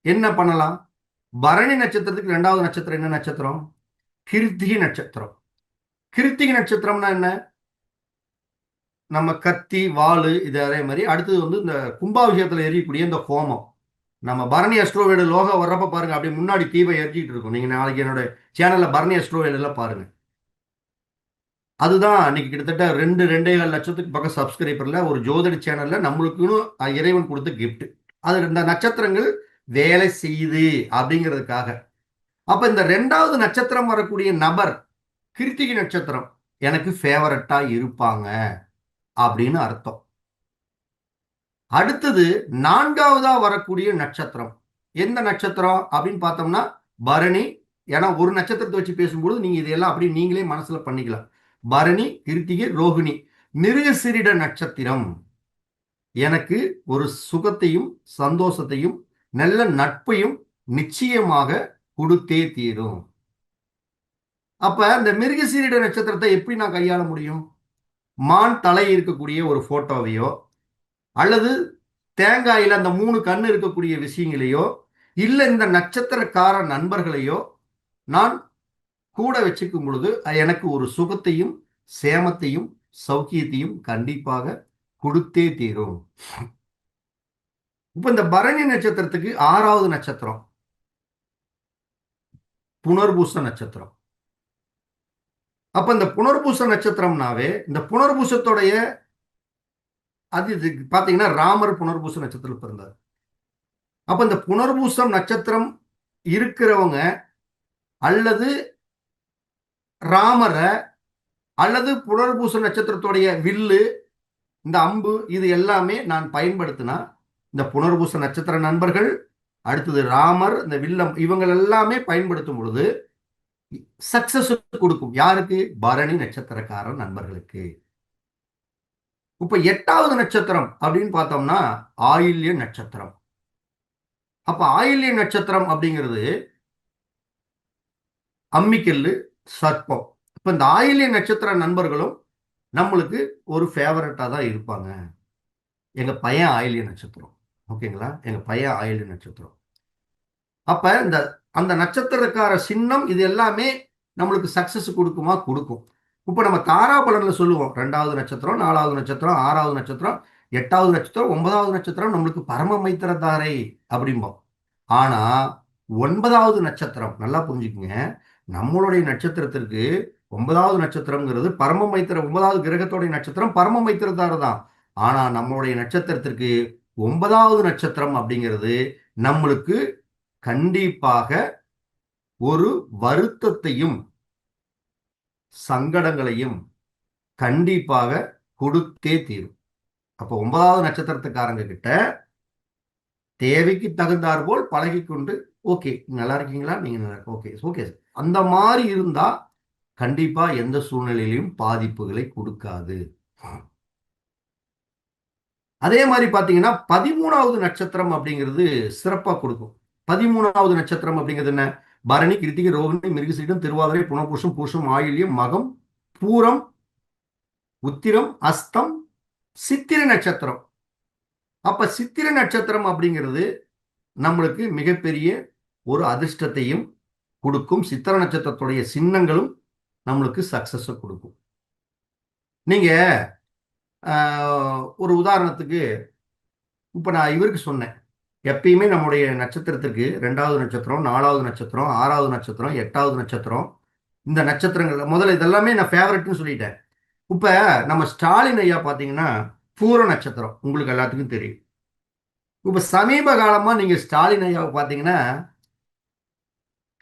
என்ன பண்ணலாம்? பரணி நட்சத்திரத்துக்கு 2வது நட்சத்திரம் என்ன நட்சத்திரம்? கிருத்திகை நட்சத்திரம். கிருத்திகை நட்சத்திரம்னா என்ன? நம்ம கத்தி, வாளு, இது அதே மாதிரி. அடுத்தது இந்த கும்பாபிஷேகத்தில் எரியக்கூடிய இந்த ஹோமம். நம்ம பரணி அஸ்ட்ரோவேடு லோகோ வர்றப்ப பாருங்க, அப்படியே முன்னாடி தீபம் எரிஞ்சிட்டு இருக்கும். நீங்க நாளைக்கு என்னோட சேனல்ல பரணி அஸ்ட்ரோவேடுல பாருங்க. அதுதான் அன்னைக்கு கிட்டத்தட்ட 2.5 லட்சத்துக்கு பக்கம் சப்ஸ்கிரைபர்ல ஒரு ஜோதிட சேனல்ல நம்மளுக்குன்னு இறைவன் கொடுத்த கிஃப்ட். அது இந்த நட்சத்திரங்கள் வேலை செய்யுது அப்படிங்கிறதுக்காக. அப்ப இந்த 2வது நட்சத்திரம் வரக்கூடிய நபர் கிருத்திகை நட்சத்திரம் எனக்கு ஃபேவரட்டா இருப்பாங்க அப்படின்னு அர்த்தம். அடுத்தது 4வதா வரக்கூடிய நட்சத்திரம் எந்த நட்சத்திரம் அப்படின்னு பார்த்தோம்னா பரணி. ஏன்னா ஒரு நட்சத்திரத்தை வச்சு பேசும்போது நீங்க இதெல்லாம் அப்படி நீங்களே மனசுல பண்ணிக்கலாம். பரணி, கிருத்திகை, ரோகிணி, மிருகசீரிட நட்சத்திரம் எனக்கு ஒரு சுகத்தையும் சந்தோஷத்தையும் நல்ல நட்பையும் நிச்சயமாக கொடுத்தே தீரும். அப்ப இந்த மிருகசீரிட நட்சத்திரத்தை எப்படி நான் கையாள முடியும்? மான் தலை இருக்கக்கூடிய ஒரு போட்டோவையோ அல்லது தேங்காயில அந்த 3 கண்ணு இருக்கக்கூடிய விஷயங்களையோ இல்ல இந்த நட்சத்திரக்கார நண்பர்களையோ நான் கூட வச்சுக்கும் பொழுது எனக்கு ஒரு சுகத்தையும் சேமத்தையும் சௌக்கியத்தையும் கண்டிப்பாக கொடுத்தே தீரும். இப்ப இந்த பரணி நட்சத்திரத்துக்கு 6வது நட்சத்திரம் புனர்பூச நட்சத்திரம். அப்ப இந்த புனர்பூச நட்சத்திரம்னாவே இந்த புனர்பூசத்தோடைய அது பாத்தீங்கன்னா ராமர் புனர்பூச நட்சத்திரத்தில் பிறந்தார். அப்ப இந்த புனர்பூசம் நட்சத்திரம் இருக்கிறவங்க அல்லது ராமரை அல்லது புனர்பூச நட்சத்திரத்துடைய வில்லு, இந்த அம்பு, இது எல்லாமே நான் பயன்படுத்தினா இந்த புனர்பூச நட்சத்திர நண்பர்கள், அடுத்தது ராமர், இந்த வில்லம், இவங்க எல்லாமே பயன்படுத்தும் பொழுது சக்சஸ் கொடுக்கும். யாருக்கு? பரணி நட்சத்திரக்கார நண்பர்களுக்கு. இப்ப 8வது நட்சத்திரம் அப்படின்னு பார்த்தோம்னா ஆயில்ய நட்சத்திரம். அப்ப ஆயில்ய நட்சத்திரம் அப்படிங்கிறது அம்மிக்கல்லு, சர்ப்பம். இப்ப இந்த ஆயில்ய நட்சத்திர நண்பர்களும் நம்மளுக்கு ஒரு ஃபேவரட்டா தான் இருப்பாங்க. எங்க பையன் ஆயில்ய நட்சத்திரம், ஓகேங்களா? எங்க பையன் ஆயில்ய நட்சத்திரம். அப்ப அந்த நட்சத்திரக்கார சின்னம் இது எல்லாமே நம்மளுக்கு சக்சஸ் கொடுக்குமா? கொடுக்கும். இப்ப நம்ம தாராபலன்ல சொல்லுவோம் 2வது நட்சத்திரம், 4வது நட்சத்திரம், 6வது நட்சத்திரம், 8வது நட்சத்திரம், 9வது நட்சத்திரம் நம்மளுக்கு பரம மைத்திரதாரை அப்படிம்போம். ஆனா 9வது நட்சத்திரம் நல்லா புரிஞ்சுக்குங்க. நம்மளுடைய நட்சத்திரத்திற்கு 9வது நட்சத்திரம்ங்கிறது பரம மைத்திர 9வது கிரகத்தோடைய நட்சத்திரம் பரம மைத்திரதார தான். ஆனா நம்மளுடைய நட்சத்திரத்திற்கு 9வது நட்சத்திரம் அப்படிங்கிறது நம்மளுக்கு கண்டிப்பாக ஒரு வருத்தத்தையும் சங்கடங்களையும் கண்டிப்பாக கொடுத்தே தீரும். அப்ப 9வது நட்சத்திரத்துக்காரங்க கிட்ட தேவைக்கு தகுந்தார் போல் பழகி கொண்டு, ஓகே நல்லா இருக்கீங்களா, நீங்க நல்லா ஓகே ஓகே அந்த மாதிரி இருந்தா கண்டிப்பா எந்த சூழ்நிலையிலும் பாதிப்புகளை கொடுக்காது. அதே மாதிரி பாத்தீங்கன்னா 13வது நட்சத்திரம் அப்படிங்கிறது சிறப்பா கொடுக்கும். 13வது நட்சத்திரம் அப்படிங்கிறது என்ன? பரணி, கிருத்திகை, ரோகிணி, மிருகசீரிடம், திருவாதிரை, புனர்பூசம், பூசம், ஆயில்யம், மகம், பூரம், உத்திரம், அஸ்தம், சித்திரை நட்சத்திரம். அப்ப சித்திரை நட்சத்திரம் அப்படிங்கிறது நம்மளுக்கு மிகப்பெரிய ஒரு அதிர்ஷ்டத்தையும் கொடுக்கும். சித்திரை நட்சத்திரத்துடைய சின்னங்களும் நம்மளுக்கு சக்சஸ் கொடுக்கும். நீங்க ஒரு உதாரணத்துக்கு இப்ப நான் இவருக்கு சொன்னேன். எப்பயுமே நம்முடைய நட்சத்திரத்துக்கு 2வது நட்சத்திரம், 4வது நட்சத்திரம், 6வது நட்சத்திரம், 8வது நட்சத்திரம், இந்த நட்சத்திரங்கள் முதல்ல இதெல்லாமே நான் ஃபேவரட்னு சொல்லிட்டேன். இப்ப நம்ம ஸ்டாலின் ஐயா பாத்தீங்கன்னா பூர நட்சத்திரம் உங்களுக்கு எல்லாத்துக்கும் தெரியும். இப்ப சமீப காலமா நீங்க ஸ்டாலின் ஐயாவை பாத்தீங்கன்னா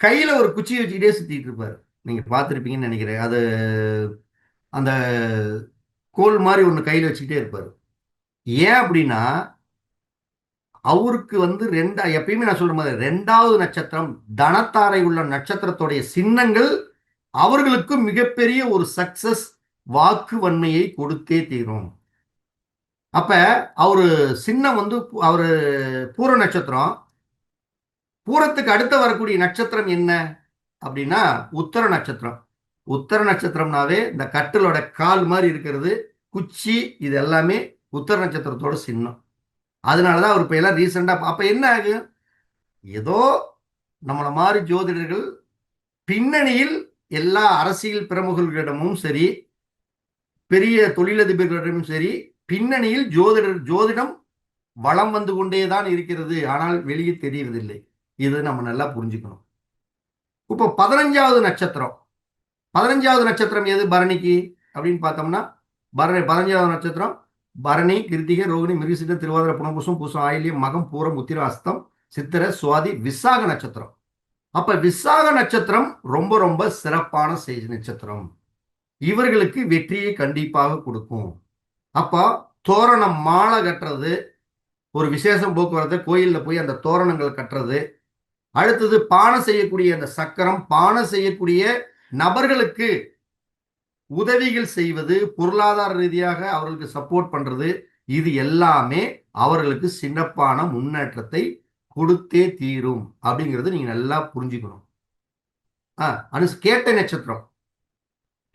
கையில ஒரு குச்சியை வச்சுக்கிட்டே சுத்திட்டு இருப்பாரு. நீங்க பார்த்திருப்பீங்கன்னு நினைக்கிறேன். அது அந்த கோல் மாதிரி ஒண்ணு கையில வச்சுக்கிட்டே இருப்பாரு. ஏன் அப்படின்னா அவருக்கு வந்து எப்பயுமே நான் சொல்ற மாதிரி 2வது நட்சத்திரம் தனத்தாரை உள்ள நட்சத்திரத்துடைய சின்னங்கள் அவர்களுக்கு மிகப்பெரிய ஒரு சக்சஸ் வாக்கு வன்மையை கொடுத்தே தீரும். அப்ப அவரு சின்னம் வந்து அவரு பூர நட்சத்திரம். பூரத்துக்கு அடுத்த வரக்கூடிய நட்சத்திரம் என்ன அப்படின்னா உத்தர நட்சத்திரம். உத்தர நட்சத்திரம்னாவே இந்த கட்டிலோட கால் மாதிரி இருக்கிறது, குச்சி, இது எல்லாமே உத்தர நட்சத்திரத்தோட சின்னம். அதனாலதான் அவர் இப்ப எல்லாம் ரீசெண்டா அப்ப என்ன ஆகும், ஏதோ நம்மள மாதிரி ஜோதிடர்கள் பின்னணியில் எல்லா அரசியல் பிரமுகர்களிடமும் சரி, பெரிய தொழிலதிபர்களிடமும் சரி, பின்னணியில் ஜோதிடம் வளம் வந்து கொண்டேதான் இருக்கிறது. ஆனால் வெளியே தெரியறதில்லை. இது நம்ம நல்லா புரிஞ்சுக்கணும். இப்போ 15வது நட்சத்திரம் 15வது நட்சத்திரம் எது பரணிக்கு அப்படின்னு பார்த்தோம்னா 15வது நட்சத்திரம் பரணி, கிருத்திகை, ரோகிணி, மிருகசீரிடம், திருவாதிரை, புனர்பூசம், பூசம், ஆயில்யம், மகம், பூரம், உத்திரம், அஸ்தம், சித்திரை, சுவாதி, விசாக நட்சத்திரம். அப்ப விசாக நட்சத்திரம் ரொம்ப ரொம்ப சிறப்பான நட்சத்திரம். இவர்களுக்கு வெற்றியை கண்டிப்பாக கொடுக்கும். அப்போ தோரணம் மாலை கட்டுறது, ஒரு விசேஷம் போக்குவரத்து கோயில்ல போய் அந்த தோரணங்கள் கட்டுறது, அடுத்தது பானை செய்யக்கூடிய அந்த சக்கரம், பானை செய்யக்கூடிய நபர்களுக்கு உதவிகள் செய்வது, பொருளாதார ரீதியாக அவர்களுக்கு சப்போர்ட் பண்றது, இது எல்லாமே அவர்களுக்கு சிறப்பான முன்னேற்றத்தை கொடுத்தே தீரும் அப்படிங்கிறது நீங்க நல்லா புரிஞ்சுக்கணும். கேட்டை நட்சத்திரம்.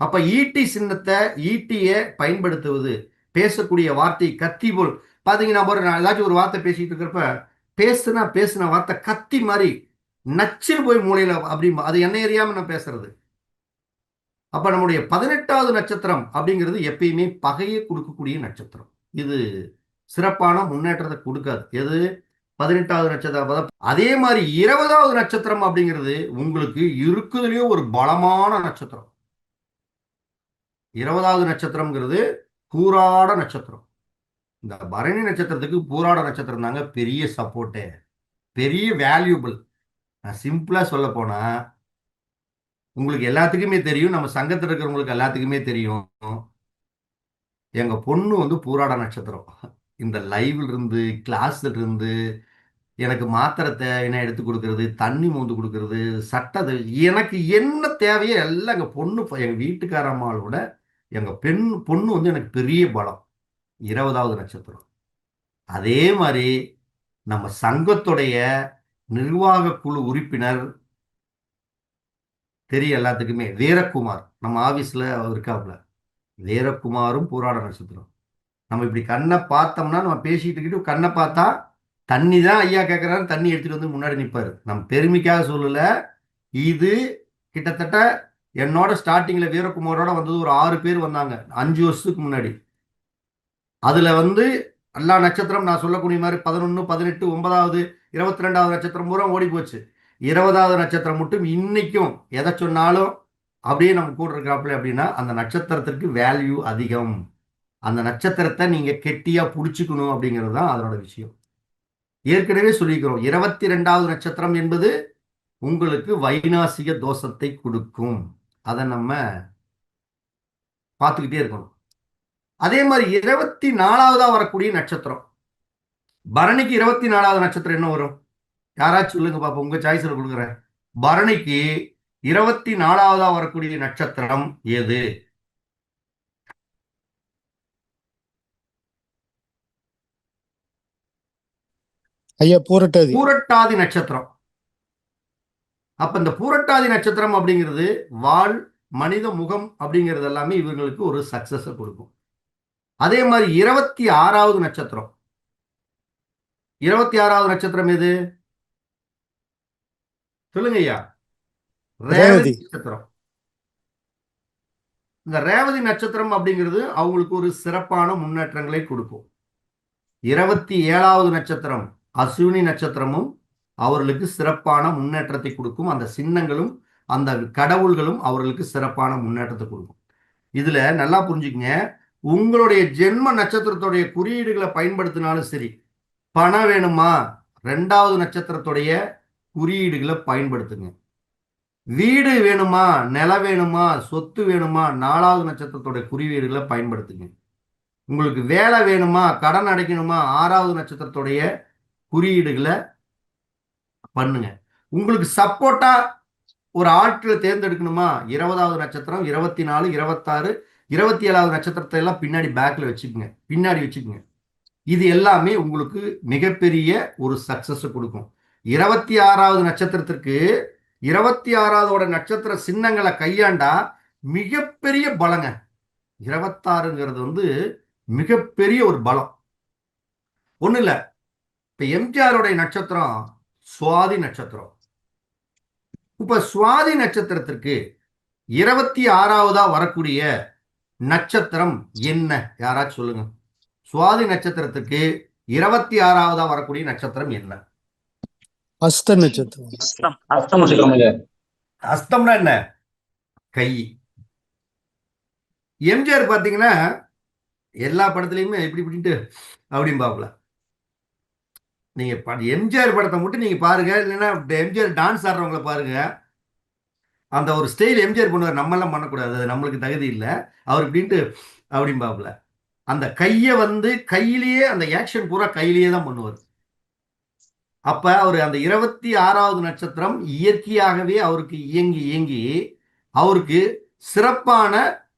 அப்ப ஈட்டி சின்னத்தை, ஈட்டிய பயன்படுத்துவது, பேசக்கூடிய வார்த்தை கத்தி போல் பாத்தீங்கன்னா, ஏதாச்சும் ஒரு வார்த்தை பேசிட்டு இருக்கிறப்ப பேசின வார்த்தை கத்தி மாதிரி நச்சுன்னு போய் மூலையில அப்படி அது என்ன எரியாம நான் பேசுறது. அப்ப நம்முடைய 18வது நட்சத்திரம் அப்படிங்கிறது எப்பயுமே பகையை கொடுக்கக்கூடிய நட்சத்திரம். இது சிறப்பான முன்னேற்றத்தை கொடுக்காது. எது 18வது நட்சத்திரம். அதே மாதிரி 20வது நட்சத்திரம் அப்படிங்கிறது உங்களுக்கு இருக்குதுலயே ஒரு பலமான நட்சத்திரம். 20வது நட்சத்திரம்ங்கிறது பூராட நட்சத்திரம். இந்த பரணி நட்சத்திரத்துக்கு பூராட நட்சத்திரம் தாங்க பெரிய சப்போர்ட்டே, பெரிய வேல்யூபிள். நான் சிம்பிளா சொல்ல போனா உங்களுக்கு எல்லாத்துக்குமே தெரியும், நம்ம சங்கத்தில் இருக்கிறவங்களுக்கு எல்லாத்துக்குமே தெரியும், எங்க பொண்ணு வந்து பூராட நட்சத்திரம். இந்த லைவ்ல இருந்து கிளாஸ்ல இருந்து எனக்கு மாத்திரத்தை என்ன எடுத்து கொடுக்கறது, தண்ணி மோந்து கொடுக்கறது, சட்டை, எனக்கு என்ன தேவையோ எல்லாம் எங்க பொண்ணு, எங்க வீட்டுக்காரம்மாளோட எங்க பொண்ணு வந்து எனக்கு பெரிய பலம். 20வது நட்சத்திரம். அதே மாதிரி நம்ம சங்கத்துடைய நிர்வாக குழு உறுப்பினர் தெரியும் எல்லாத்துக்குமே, வீரக்குமார், நம்ம ஆபீஸ்ல இருக்காப்ல, வீரக்குமாரும் பூராட நட்சத்திரம். நம்ம இப்படி கண்ணை பார்த்தோம்னா நம்ம பேசிட்டு கண்ணை பார்த்தா தண்ணி தான் ஐயா கேட்கறாரு, தண்ணி எடுத்துட்டு வந்து முன்னாடி நிற்பாரு. நம்ம பெருமைக்காக சொல்லல, இது கிட்டத்தட்ட என்னோட ஸ்டார்டிங்ல வீரகுமாரோட வந்தது ஒரு 6 பேர் வந்தாங்க 5 வருஷத்துக்கு முன்னாடி. அதுல வந்து எல்லா நட்சத்திரம் நான் சொல்லக்கூடிய மாதிரி 11, 18, 9வது, 22வது நட்சத்திரம் பூரா ஓடி போச்சு. 20வது நட்சத்திரம் மட்டும் இன்னைக்கும் எதை சொன்னாலும் அப்படியே நம்ம கூட இருக்கிறாப்புல. அப்படின்னா அந்த நட்சத்திரத்திற்கு வேல்யூ அதிகம். அந்த நட்சத்திரத்தை நீங்க கெட்டியா புடிச்சுக்கணும் அப்படிங்கிறது தான் அதனோட விஷயம். ஏற்கனவே சொல்லிக்கிறோம், 22வது நட்சத்திரம் என்பது உங்களுக்கு வைநாசிக தோஷத்தை கொடுக்கும். அதை நம்ம பார்த்துக்கிட்டே இருக்கணும். அதே மாதிரி 24வதா வரக்கூடிய நட்சத்திரம் பரணிக்கு 24வது நட்சத்திரம் என்ன வரும்? யாராச்சும் சொல்லுங்க பாப்போம், உங்க சாய்ஸ்ல கொடுக்குறேன். பரணிக்கு 24வதா வரக்கூடிய நட்சத்திரம் எது? ஐயா பூரட்டாதி. பூரட்டாதி நட்சத்திரம். அப்ப இந்த பூரட்டாதி நட்சத்திரம் அப்படிங்கிறது வாள், மனித முகம் அப்படிங்கிறது எல்லாமே இவங்களுக்கு ஒரு சக்சஸ் கொடுக்கும். அதே மாதிரி 26வது நட்சத்திரம். 26வது நட்சத்திரம் எது சொல்லுங்க ஐயா? ரேவதி நட்சத்திரம். இந்த ரேவதி நட்சத்திரம் அப்படிங்கிறது அவங்களுக்கு ஒரு சிறப்பான முன்னேற்றங்களை கொடுக்கும். 27வது நட்சத்திரம் அஸ்வினி நட்சத்திரமும் அவர்களுக்கு சிறப்பான முன்னேற்றத்தை கொடுக்கும். அந்த சின்னங்களும் அந்த கடவுள்களும் அவர்களுக்கு சிறப்பான முன்னேற்றத்தை கொடுக்கும். இதுல நல்லா புரிஞ்சுக்கங்க, உங்களுடைய ஜென்ம நட்சத்திரத்துடைய குறியீடுகளை பயன்படுத்தினாலும் சரி, பணம் வேணுமா 2வது நட்சத்திரத்துடைய குறியீடுகளை பயன்படுத்துங்க. வீடு வேணுமா, நிலம் வேணுமா, சொத்து வேணுமா, 4வது நட்சத்திரத்துடைய குறியீடுகளை பயன்படுத்துங்க. உங்களுக்கு வேலை வேணுமா, கடன் அடைக்கணுமா, 6வது நட்சத்திரத்துடைய குறியீடுகளை பண்ணுங்க. உங்களுக்கு சப்போர்ட்டா ஒரு ஆட்களை தேர்ந்தெடுக்கணுமா, 20வது நட்சத்திரம், 24, 26, 27வது நட்சத்திரத்தை எல்லாம் பின்னாடி பேக்ல வச்சுக்கோங்க, பின்னாடி வச்சுக்கோங்க. இது எல்லாமே உங்களுக்கு மிகப்பெரிய ஒரு சக்சஸ் கொடுக்கும். 26வது நட்சத்திரத்திற்கு 26வது நட்சத்திர சின்னங்களை கையாண்டா மிகப்பெரிய பலங்க. 26ங்கிறது வந்து மிகப்பெரிய ஒரு பலம். ஒண்ணு இல்ல, இப்ப எம்ஜிஆருடைய நட்சத்திரம் சுவாதி நட்சத்திரம். இப்ப சுவாதி நட்சத்திரத்திற்கு 26வதா வரக்கூடிய நட்சத்திரம் என்ன, யாராச்சும் சொல்லுங்க. சுவாதி நட்சத்திரத்துக்கு 26வதா வரக்கூடிய நட்சத்திரம் என்ன? அஸ்த நட்சத்திரம். அஸ்தம் நட்சத்திரம் ஐயா. அஸ்தம்னா என்ன? கை. எம்ஜிஆர் பாத்தீங்கன்னா எல்லா படத்துலயுமே இப்படி இப்படின்ட்டு அப்படிம்பாப்புல. நீங்க எம்ஜிஆர் படத்தை மட்டும் நீங்க பாருங்க, இல்லைன்னா எம்ஜிஆர் டான்ஸ் ஆடுறவங்கள பாருங்க. அந்த ஒரு ஸ்டைல் எம்ஜிஆர் பண்ணுவார், நம்ம எல்லாம் பண்ணக்கூடாது, அது நம்மளுக்கு தகுதி இல்லை, அவர் இப்படின்ட்டு அப்படிம்பாப்புல. அந்த கையை வந்து கையிலேயே அந்த ஆக்ஷன் பூரா கையிலேயே தான் பண்ணுவார். அப்ப அவர் அந்த 26வது நட்சத்திரம் இயற்கையாகவே அவருக்கு இயங்கி இயங்கி அவருக்கு சிறப்பான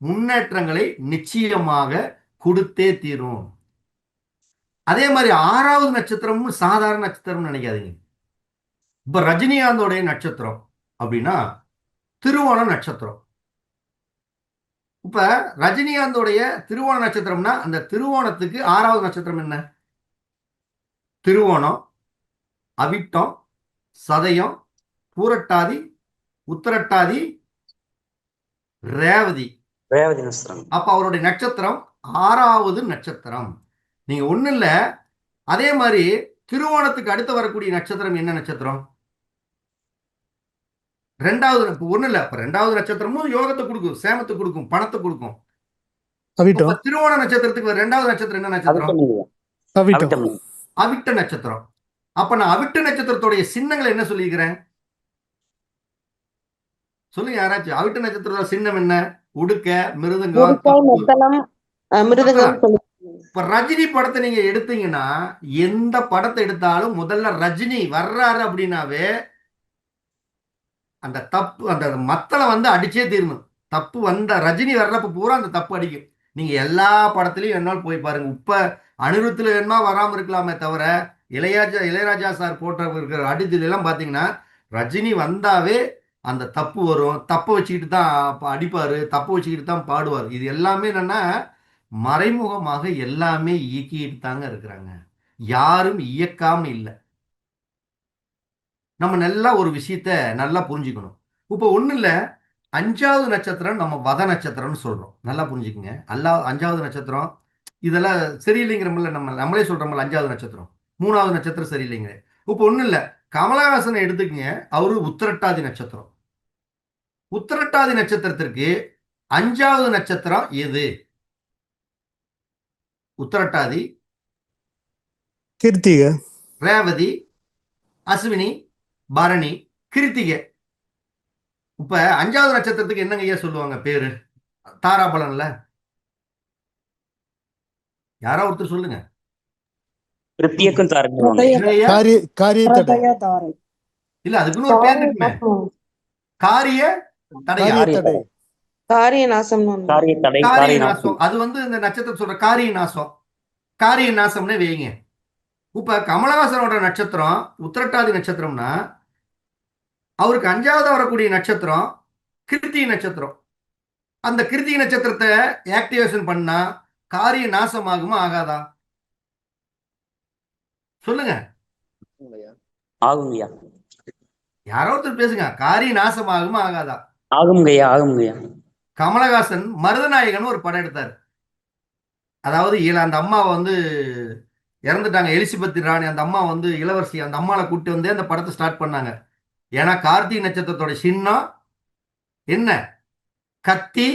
முன்னேற்றங்களை நிச்சயமாக கொடுத்தே தீரும். அதே மாதிரி 6வது நட்சத்திரமும் சாதாரண நட்சத்திரம் நினைக்காதீங்க. இப்ப ரஜினிகாந்தோடைய நட்சத்திரம் அப்படின்னா திருவோண நட்சத்திரம். இப்ப ரஜினிகாந்தோடைய திருவோண நட்சத்திரம்னா அந்த திருவோணத்துக்கு 6வது நட்சத்திரம் என்ன? திருவோணம், அவிட்டம், சதயம், பூரட்டாதி, உத்திரட்டாதி, ரேவதி. அப்ப அவருடைய நட்சத்திரம் 6வது நட்சத்திரம். நீங்க ஒண்ணு இல்ல, அதே மாதிரி திருவோணத்துக்கு அடுத்து வரக்கூடிய நட்சத்திரம் என்ன நட்சத்திரம்? 2வது. ஒண்ணு இல்ல, இப்ப 2வது நட்சத்திரமும் யோகத்தை கொடுக்கும், சேமத்தை கொடுக்கும், பணத்தை கொடுக்கும். அவிட்டம். திருவோண நட்சத்திரத்துக்கு 2வது நட்சத்திரம் என்ன நட்சத்திரம்? அவிட்டம். அவிட்ட நட்சத்திரம். அப்ப நான் அவிட்ட நட்சத்திரத்துடைய சின்னங்களை என்ன சொல்லியிருக்கிறேன் சொல்லுங்க யாராச்சும். அவிட்ட நட்சத்திரத்தோட சின்னம் என்ன? உடுக்க, மிருதங்கம். இப்ப ரஜினி படத்தை நீங்க எடுத்தீங்கன்னா, எந்த படத்தை எடுத்தாலும் முதல்ல ரஜினி வர்றாரு அப்படின்னாவே அந்த தப்பு, அந்த மத்தளை வந்து அடிச்சே தீரணும். தப்பு வந்த ரஜினி வர்றப்ப பூரா அந்த தப்பு அடிக்கும். நீங்க எல்லா படத்துலயும் என்னால் போய் பாருங்க. இப்ப அனிருத்துல வேணுமா வராம இருக்கலாமே தவிர, இளையராஜா சார் போட்ட இருக்கிற அடித்துல எல்லாம் பாத்தீங்கன்னா ரஜினி வந்தாவே அந்த தப்பு வரும். தப்பை வச்சுக்கிட்டு தான் அடிப்பாரு, தப்பை வச்சுக்கிட்டு தான் பாடுவார். இது எல்லாமே என்னன்னா மறைமுகமாக எல்லாமே இயக்கிட்டு தாங்க இருக்கிறாங்க, யாரும் இயக்காம இல்லை. நம்ம நல்லா ஒரு விஷயத்த நல்லா புரிஞ்சுக்கணும். இப்போ ஒண்ணு இல்ல, 5வது நட்சத்திரம் நம்ம வத நட்சத்திரம்னு சொல்றோம், நல்லா புரிஞ்சுக்குங்க. 5வது நட்சத்திரம் இதெல்லாம் சரியில்லைங்கிறமில்ல, நம்மளே சொல்றோம்ல 5வது நட்சத்திரம், 3வது நட்சத்திரம் சரியில்லைங்க. இப்போ ஒண்ணு இல்ல, கமலஹாசனை எடுத்துக்கங்க, அவரு உத்திரட்டாதி நட்சத்திரம். உத்திரட்டாதி நட்சத்திரத்திற்கு 5வது நட்சத்திரம் எது? உத்திரட்டாதி, கிருத்திகை, ரேவதி, அஸ்வினி, பரணி, கிருத்திகை. இப்ப 5வது நட்சத்திரத்துக்கு என்னங்க ஐயா சொல்லுவாங்க பேரு தாராபலன்ல? யாரோ ஒருத்தர் சொல்லுங்க. இல்ல, அதுக்குன்னு ஒரு பேர் இருக்குமே, காரிய தடையா, காரிய நாசம். அது வந்து இந்த நட்சத்திரம் சொல்ற காரிய நாசம், காரிய நாசம்னு வைங்க. இப்ப கமலஹாசனோட நட்சத்திரம் உத்திரட்டாதி நட்சத்திரம்னா அவருக்கு 5வது வரக்கூடிய நட்சத்திரம் கிருத்திகை நட்சத்திரம். அந்த கிருத்திகை நட்சத்திரத்தை ஆக்டிவேஷன் பண்ணா காரிய நாசமாகுமா ஆகாதா? சொல்லுங்க. ஆகுங்கய்யா. யாரோ ஒருத்தர் பேசுங்க. காரிய நாசமாகுமா ஆகாதா? ஆகுங்கய்யா. கமலஹாசன் மருதநாயகன் ஒரு படம் எடுத்தார். அதாவது அந்த அம்மாவை வந்து இறந்துட்டாங்க, எலிசபெத் ராணி, அந்த அம்மா வந்து இளவரசி, அந்த அம்மாவை கூட்டி வந்து அந்த படத்தை ஸ்டார்ட் பண்ணாங்க. ஏன்னா கார்த்திகை நட்சத்திரத்தோட சின்னம் என்ன? கத்தி,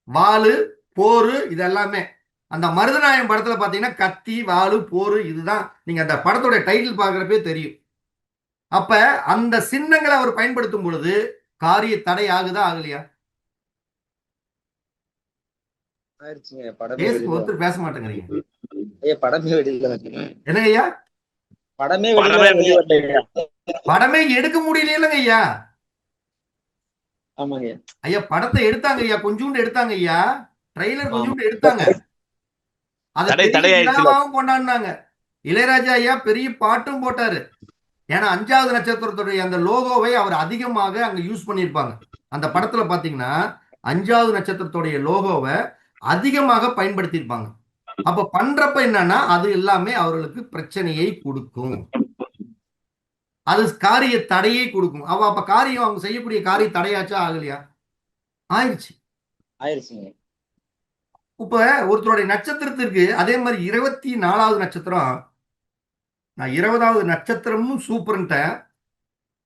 வாளு, போரு, இது எல்லாமே. அந்த மருதநாயகம் படத்துல பாத்தீங்கன்னா கத்தி, வாளு, போரு, இதுதான் நீங்க அந்த படத்தோட டைட்டில் பார்க்கறப்பே தெரியும். அப்ப அந்த சின்னங்களை அவர் பயன்படுத்தும் பொழுது காரிய தடை ஆகுதா ஆகலையா? ஆயிடுச்சுங்க. படமே பேசுங்க, வெளியில ஒருத்தர் பேச மாட்டேங்கிறீங்க. ஐயா, படமே வெளியில என்னங்க ஐயா? படமே படமே வெளியில. படமே எடுக்க முடியலைங்க ஐயா. ஆமாங்க ஐயா, படத்தை எடுத்தாங்க ஐயா, கொஞ்சோண்டு எடுத்தாங்க ஐயா, ட்ரெய்லர் கொஞ்சோண்டு எடுத்தாங்க, அதை தடை பெரிய ஆயிடுச்சுல. விழாவாகவும் கொண்டாடினாங்க. இளையராஜா ஐயா பெரிய பாட்டும் போட்டாரு. ஏன்னா 5வது நட்சத்திரத்துடைய அந்த லோகோவை அவர் அதிகமாக அங்க யூஸ் பண்ணியிருப்பாங்க. அந்த படத்துல பாத்தீங்கன்னா 5வது நட்சத்திரத்துடைய லோகோவை அதிகமாக பயன்படுத்தியிருப்பாங்க. அப்ப பண்றப்ப என்னன்னா அது எல்லாமே அவர்களுக்கு பிரச்சனையை கொடுக்கும், அது காரிய தடையை கொடுக்கும். அப்ப காரியம், அவங்க செய்யக்கூடிய காரிய தடையாச்சா ஆகலையா? ஆயிடுச்சு. ஆயிடுச்சுங்க. இப்ப ஒருத்தருடைய நட்சத்திரத்திற்கு அதே மாதிரி 24வது நட்சத்திரம், நான் 20வது நட்சத்திரமும் சூப்பர்ன்ட்டேன்.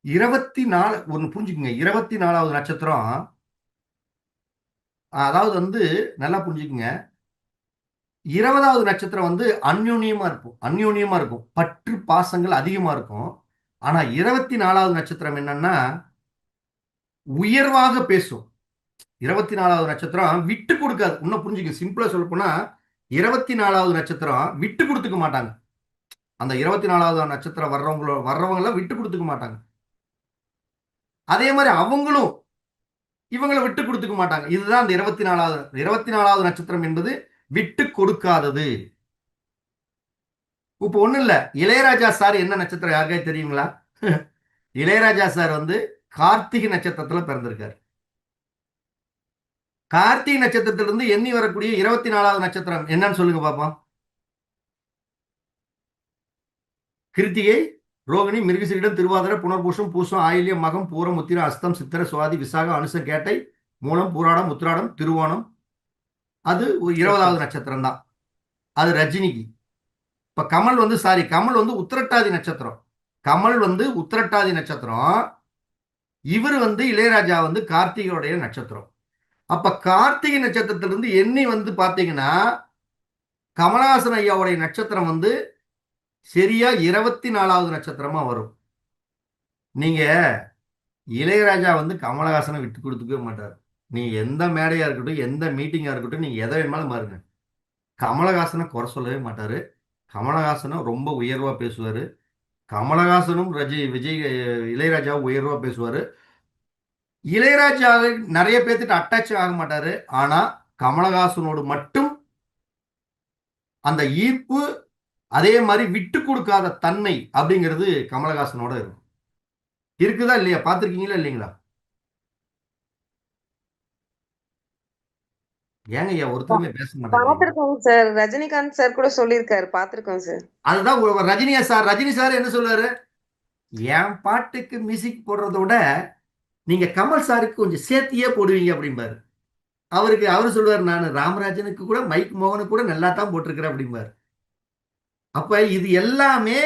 24 ஒன்னு புரிஞ்சுக்குங்க, 24வது நட்சத்திரம், அதாவது வந்து நல்லா புரிஞ்சுக்குங்க, 20வது நட்சத்திரம் வந்து அந்யோன்யமா இருக்கும், பற்று பாசங்கள் அதிகமா இருக்கும். ஆனா 24வது நட்சத்திரம் என்னன்னா உயர்வாக பேசும். 24வது நட்சத்திரம் விட்டு கொடுக்காது. இன்னும் புரிஞ்சுக்க, சிம்பிளா சொல்ல போனா 24வது நட்சத்திரம் விட்டு கொடுத்துக்க மாட்டாங்க. அந்த 24வது நட்சத்திரம் வர்றவங்கள விட்டு கொடுத்துக்க மாட்டாங்க. அதே மாதிரி அவங்களும் இவங்களை விட்டு கொடுத்துக்க மாட்டாங்க. இதுதான் அந்த 24வது நட்சத்திரம் என்பது விட்டு கொடுக்காதது. இப்ப ஒண்ணு இல்ல, இளையராஜா சார் என்ன நட்சத்திரம் யாருக்கே தெரியுங்களா? இளையராஜா சார் வந்து கார்த்திகை நட்சத்திரத்துல பிறந்திருக்காரு. கார்த்திகை நட்சத்திரத்திலிருந்து எண்ணி வரக்கூடிய 24வது நட்சத்திரம் என்னன்னு சொல்லுங்க பாப்போம். கிருத்திகை, ரோகிணி, மிருகசீரிடம், திருவாதிரை, புனர்பூஷம், பூசம், ஆயில்யம், மகம், பூரம், உத்திரம், அஸ்தம், சித்திரை, சுவாதி, விசாகம், அனுசம், கேட்டை, மூலம், பூராடம், உத்திராடம், திருவோணம். அது 20வது நட்சத்திரம் தான். அது ரஜினிக்கு. இப்ப கமல் வந்து உத்திரட்டாதி நட்சத்திரம். இவர் வந்து இளையராஜா வந்து கார்த்திகையோடைய நட்சத்திரம். அப்ப கார்த்திகை நட்சத்திரத்திலிருந்து எண்ணி வந்து பாத்தீங்கன்னா கமலஹாசன் ஐயாவுடைய நட்சத்திரம் வந்து சரியா 24வது நட்சத்திரமா வரும். நீங்க இளையராஜா வந்து கமலஹாசனை விட்டு கொடுத்துக்கவே மாட்டார். நீங்க எந்த மேடையா இருக்கட்டும், எந்த மீட்டிங்கா இருக்கட்டும், நீங்க எதை வேணுமாலும் பாருங்க, கமலஹாசனை குறை சொல்லவே மாட்டாரு. கமலஹாசனும் ரொம்ப உயர்வா பேசுவாரு. கமலஹாசனும் விஜய், இளையராஜா உயர்வா பேசுவாரு. இளையராஜா நிறைய பேர்த்துட்டு அட்டாச் ஆக மாட்டாரு. ஆனா கமலஹாசனோடு மட்டும் அந்த ஈர்ப்பு, அதே மாதிரி விட்டு கொடுக்காத தன்மை அப்படிங்கிறது கமலஹாசனோட இருக்கும். இருக்குதா இல்லையா? பார்த்திருக்கீங்களா இல்லைங்களா? ஏங்க ஐயா ஒருத்தருமே பேச மாட்டாங்க. பாத்திருக்கோம் சார், ரஜினிகாந்த் சார் கூட சொல்லியிருக்காரு, பாத்திருக்கோம் சார். அதுதான் ரஜினி சார் என்ன சொல்றாரு, என் பாட்டுக்கு மியூசிக் போடுறத விட நீங்க கமல் சாருக்கு கொஞ்சம் சேர்த்தியே போடுவீங்க அப்படிம்பாரு. அவரு சொல்லுவார், நான் ராமராஜனுக்கு கூட, மைக் மோகனுக்கு கூட நல்லா தான் போட்டிருக்கிறேன் அப்படிம்பாரு. அப்ப இது எல்லாமே